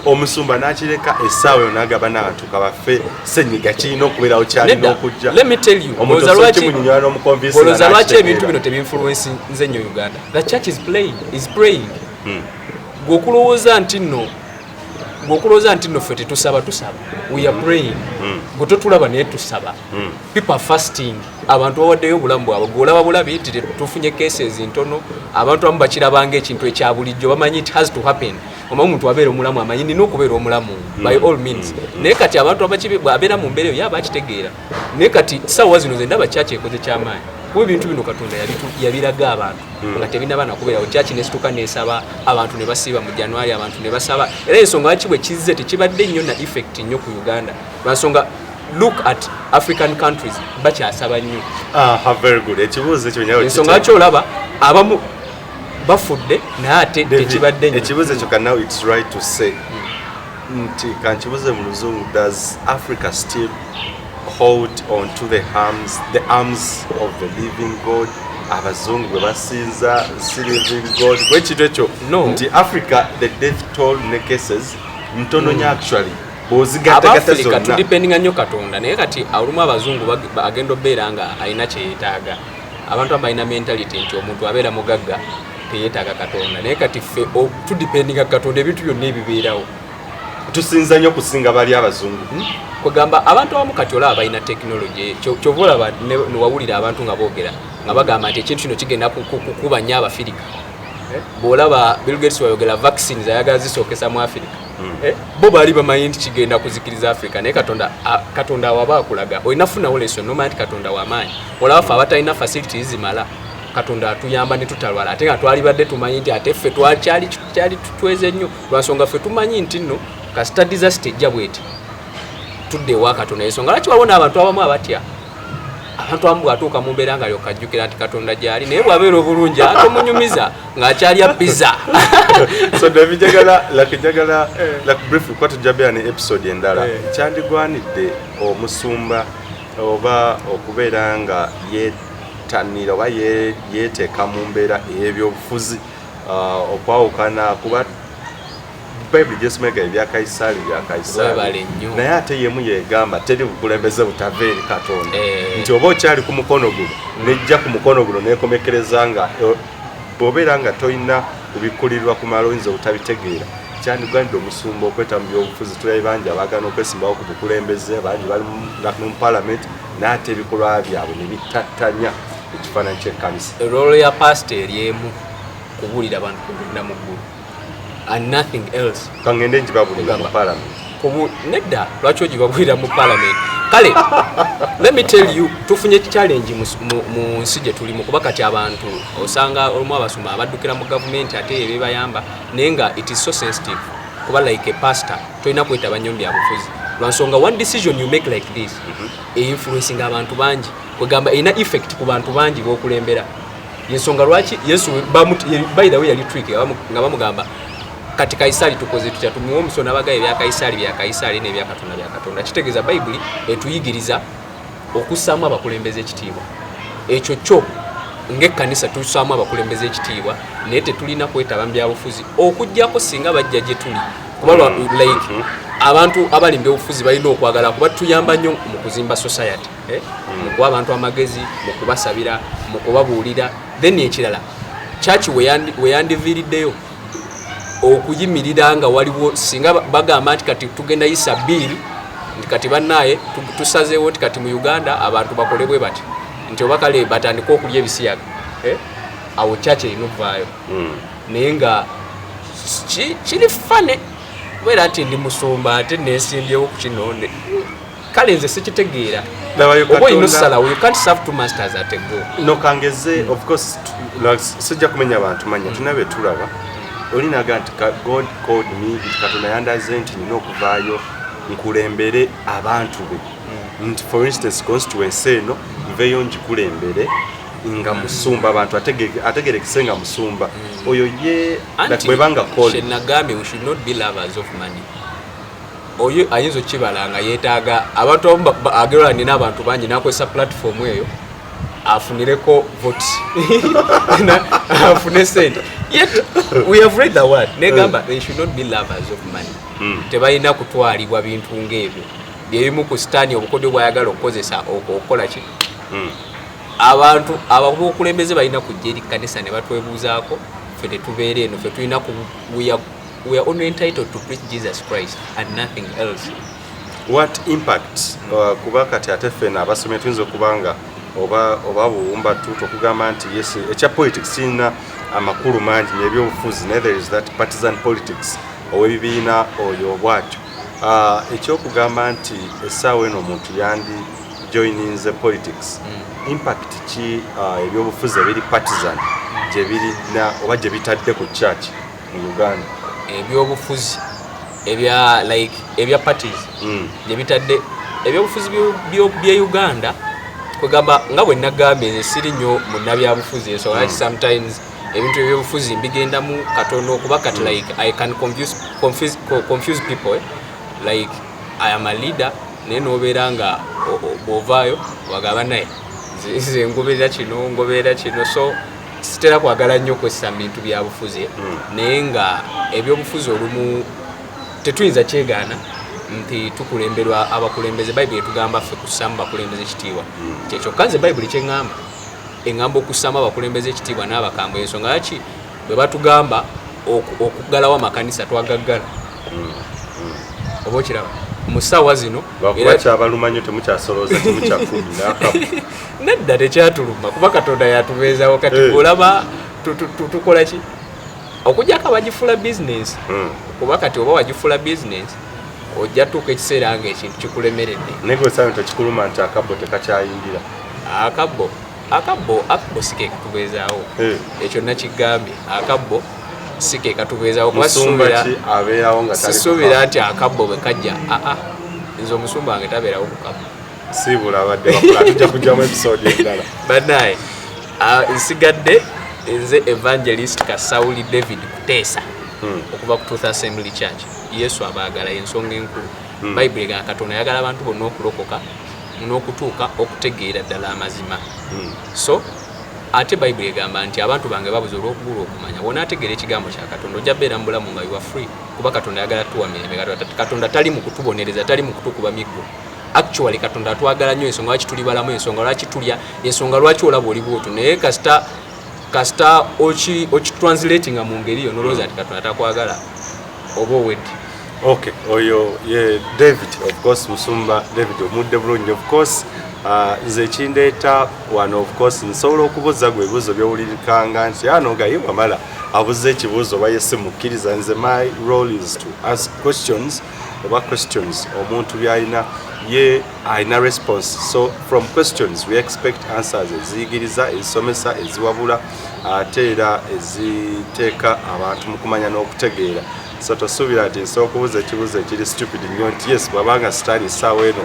omusumba nakireka essaawa yo nagaba n'abatuuka baffe senyiga kirina okubeerawo kyalina okujja olowooza lwaki ebintu bino tebinfluensi nze nnyo Uganda. The church is praying gweokulowooza nti nno ffe tetusaba we are praying gwe totulaba naye tusaba people are fasting abantu bawaddeyo obulamu bwabwe gwolaba bulabi nti tufunye cases ntono abantu abamu bakirabanga ekintu ekya bulijjo bamanyi it has to happen omuntu abeera omulamu amanyi nina okubeera omulamu by all means naye kati abantu ababeera mu mbeera eyo yaba akitegeera naye kati saawa zino ze ndaba kyaki ekoze kyamaanyi kuba ebintu bino Katonda yabiraga abantu nga tebinaba nakubeerawo kyaki nesituka nesaba abantu ne basiiba mu January abantu ne basaba era ensonga lwaki bwe kizze tekibadde nnyo na effect nnyo ku Uganda lwansonga look at African countries bakyasaba nnyo very good ekibuuzo ekyo ensonga lwaki olaba abamu bafudde naye ate tekibadde nnyo ekibuuzo ekyo kan now it's right to say nti kankibuuze mu luzungu does Africa still hold on to the arms of the living God abazungu bwe basinza si living God kwekintu ekyo nti Africa the death toll ne cases ntono nnyo actually bozigategate zonna tudipendinga nnyo Katonda naye kati olumu abazungu agenda obeera nga alina kyeyetaaga abantu abalina mentality nti omuntu abeera mugagga teyetaaga Katonda naye kati ffe tudipendinga Katonda ebintu byonna ebibeerawo tusinza nnyo kusinga bali abazungu kwegamba abantu abamu kati olaba balina tekinologi kyova olaba newawulira abantu nga boogera nga bagamba nti ekintu kino kigenda kukuba nnyo Abafirika bwolaba Bill Gates wayogera vaccines ayagala zisookesa mu Afirika bo baali bamanyi nti kigenda kuzikiriza Africa naye Katonda waba akulaga olinafunawo lesson nomanyi nti Katonda wamaanyi olaba ffe abatalina facilities zimala Katonda atuyamba ne tutalwala ate nga twalibadde tumanyi nti ate ffe kyali tutweze nnyo lwansonga ffe tumanyi nti nno kasita disaster ejja bweti tudde ewa Katonda ensonga lwaki waliwo n'abantu abamu abatya abantu abamu bw'atuuka mu mbeera nga lyokajjukira nti Katonda gyali naye bw'abeera obulungi atomunyumiza ng'akyalya pizza so njagala briefly kwa tujja ne episode endala kyandigwanidde omusumba oba okubeera nga yeetanira oba yeeteeka mu mbeera ey'ebyobufuzi okwawukana kuba Bible gyesomeka ebya Kaisaali naye ate yemu yegamba teri bukulembeze butava eri Katonda nti oba okyali ku mukono guno nejja ku mukono guno nekomekereza nga bw'obeera nga tolina kubikkulirwa kumala oyinza obutabitegeera kyandigwanidde omusumba okweta mu byobufuzi tulabe bangi abaagana okwesimbawo ku bukulembeze bangi bali mu Parliament naye ate ebikolwa byabwe ne bitattanya ekifaananyi ky'ekkanisa rolo ya pastor eryemu kubuulira abantu kugenda mu ggulu and nothing else kangende njibabulira mu Parliament nedda lwaki ogibabulira mu Parliament kale let me tell you tufunye challenge mu nsi gye tulimu kuba kati abantu osanga olumu abasumba abaddukira mu government ate ebebayamba naye nga it is so sensitive kuba like a pastor tolina kwetaba nnyo byabufuzi lwansonga one decision you make like this influencing abantu bangi kwegamba erina effect ku bantu bangi b'okulembera yensonga lwaki Yesu by the way yali trick nga bamugamba kati Kaisaali tukoze tutya tumuwa omusona bagaye bya Kaisaali n'ebya Katonda bya Katonda kitegeeza Bayibuli etuyigiriza okusaamu abakulembeze ekitiibwa ekyo kyo ng'ekkanisa tusaamu abakulembeze ekitiibwa naye tetulina kwetaba mu byabufuzi okuggyako singa bajja gye tuli kuba like abantu abali mu byobufuzi balina okwagala kuba tuyamba nnyo mu kuzimba society mu kuba abantu amagezi mu kubasabira mu kubabuulira then ekirala church we yandiviiriddeyo okuyimirira nga waliwo singa bagamba nti kati tugenda yisa bill nti kati bannaye tusazeewo nti kati mu Uganda abantu bakolebwe bati nti oba kale batandika okulya ebisiyaga awo church erina okuvaayo naye nga kiri fane kubeera nti ndi musumba ate nesimbyewo ku kino kale nze sikitegeera oba olina osalawo you can't serve two masters at a go nokangeze of course sijja kumenya abantu manya tunabe tulaba olinaga nti God called me nti Katonda yandaze nti nina okuvaayo nkulembere abantu be nti for instance constituency eno nveeyo ngikulembere nga Musumba abantu ategerekese nga Musumba oyo ye bwebanga kole nagambye we should not be lovers of money. Oyo ayinza kibalanga yeetaaga abantu agereranya n'abantu bangi nakozesa platform eyo afunireko vote afune sente. Yet we have read the word negamba they should not be lovers of money. Tebalina kutwalibwa bintu ng'ebyo byebimu ku sitaani obukodyo bwayagala okukozesa okukola ki. Abantu abakulembeze balina kujja eri kkanisa ne batwebuuzaako ffe tetubeera eno ffe tulina we are only entitled to preach Jesus Christ and nothing else. What impact kuba kati ate ffena abasomye tuyinza okubanga oba buwumba tuto okugamba nti yes ekya politics kirina amakulu mangi n'ebyobufuzi neither is that partisan politics ow'ebibiina oyo bwatyo ekyokugamba nti essaawa eno omuntu yandi joininze politics impact ki ebyobufuzi ebiri partisan gye birina oba gye bitadde ku church mu Uganda? Ebyobufuzi ebya parties gye bitadde ebyobufuzi bya Uganda kwegamba nga bwe nagambye nze siri nnyo munnabyabufuzi so sometimes ebintu ebyobufuzi mbigenda mu katono okuba kati like I can confuse people like I am a leader naye n'obeera nga bw'ovaayo wagaba naye nze ngoberera kino so sitera kwagala nnyo okozesa bintu byabufuzi naye nga ebyobufuzi olumu tetuyinza kyegaana nti tukulemberwa abakulembeze Bayibuli etugamba ffe kussamu bakulembeze ekitiibwa kyekyo nze Bayibuli kyeŋŋamba eŋŋamba okussamu abakulembeze ekitiibwa n'abakambwe ensonga yaki bwe batugamba okuggalawo amakanisa twagaggala oba okiraba mu ssaawa zino bakyabalumanyo temukyasolooza temukyafumbira nedda tekyatuluma kuba Katonda yatubeezawo kati olaba tukola ki okugyako abagifula bizinesi kuba kati oba wagifula bizinesi ojja tuuka ekiseera nga ekintu kikulemeredde naye gwesayo tekikuluma nti akabbo tekakyayingira akabbo sike katubeezaawo ekyo nakigambye akabbo sike katubeezaawo kuba sisuubira nti akabbo bwe kajja nze omusumba wange tabeerawo ku kabbo siibula abadde bakula tujja kujjamu episode endala bannaye nsigadde nze evangelist Kasawuli David Kuteesa okuva ku Truth Assembly Church. Yesu abaagala ensonga enkulu Bayibuli ga Katonda ayagala abantu bonna okulokoka n'okutuuka okutegeera ddala amazima so ate Bayibuli egamba nti abantu bange babuze olw'okubula okumanya bw'onaategeera ekigambo kya Katonda ojja beera mu bulamu nga you are free kuba Katonda ayagala tuwa mirembe Katonda tali mu kutubonereza tali mu kutukuba miggo actually Katonda atwagala nnyo ensonga lwaki tulibalamu ensonga lwaki tulya ensonga lwaki olaba oli bw'otu naye kasita okitranslatinga mu ngeri yo nolowooza nti Katonda takwagala oba owedde. Okay, oyo ye David of course Musumba David omudde bulungi of course nze ekindeeta wano of course nsobola okubuuza gwe ebibuuzo byowulirikanga nti ano nga ye wamala abuze ekibuuzo oba ye simukkiriza nze my role is to ask questions oba questions omuntu byalina ye alina response so from questions we expect answers eziyigiriza ezisomesa eziwabula ate era eziteeka abantu mu kumanya n'okutegeera so tosuubira nti nsobola okubuuza ekibuuzo ekiri stupid nnyo nti yes bwabanga sitaani essaawa eno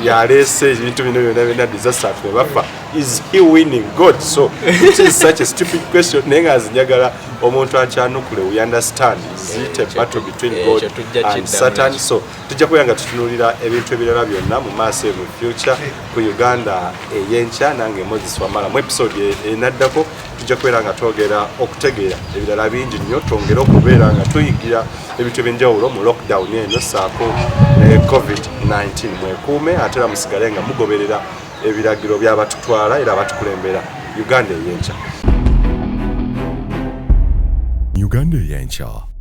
yaleese ebintu bino byonna disaster ne bafa is he winning God so it is such a stupid question naye nga zinjagala omuntu akyanukule we understand is it a battle between God and Satan so tujja kuyanga tutunuulira ebintu ebirala byonna mu maaso mu future ku Uganda Eyenkya nange Moses Wamala mu episode enaddako tujja kubeera nga twogera okutegeera ebirala bingi nnyo twongere okubeera nga tuyigira ebintu ebyenjawulo mu lockdown eno saako ne COVID-19 mwekuume ate era musigale nga mugoberera ebiragiro byabatutwala era batukulembera Uganda Eyenkya. Uganda Eyenkya.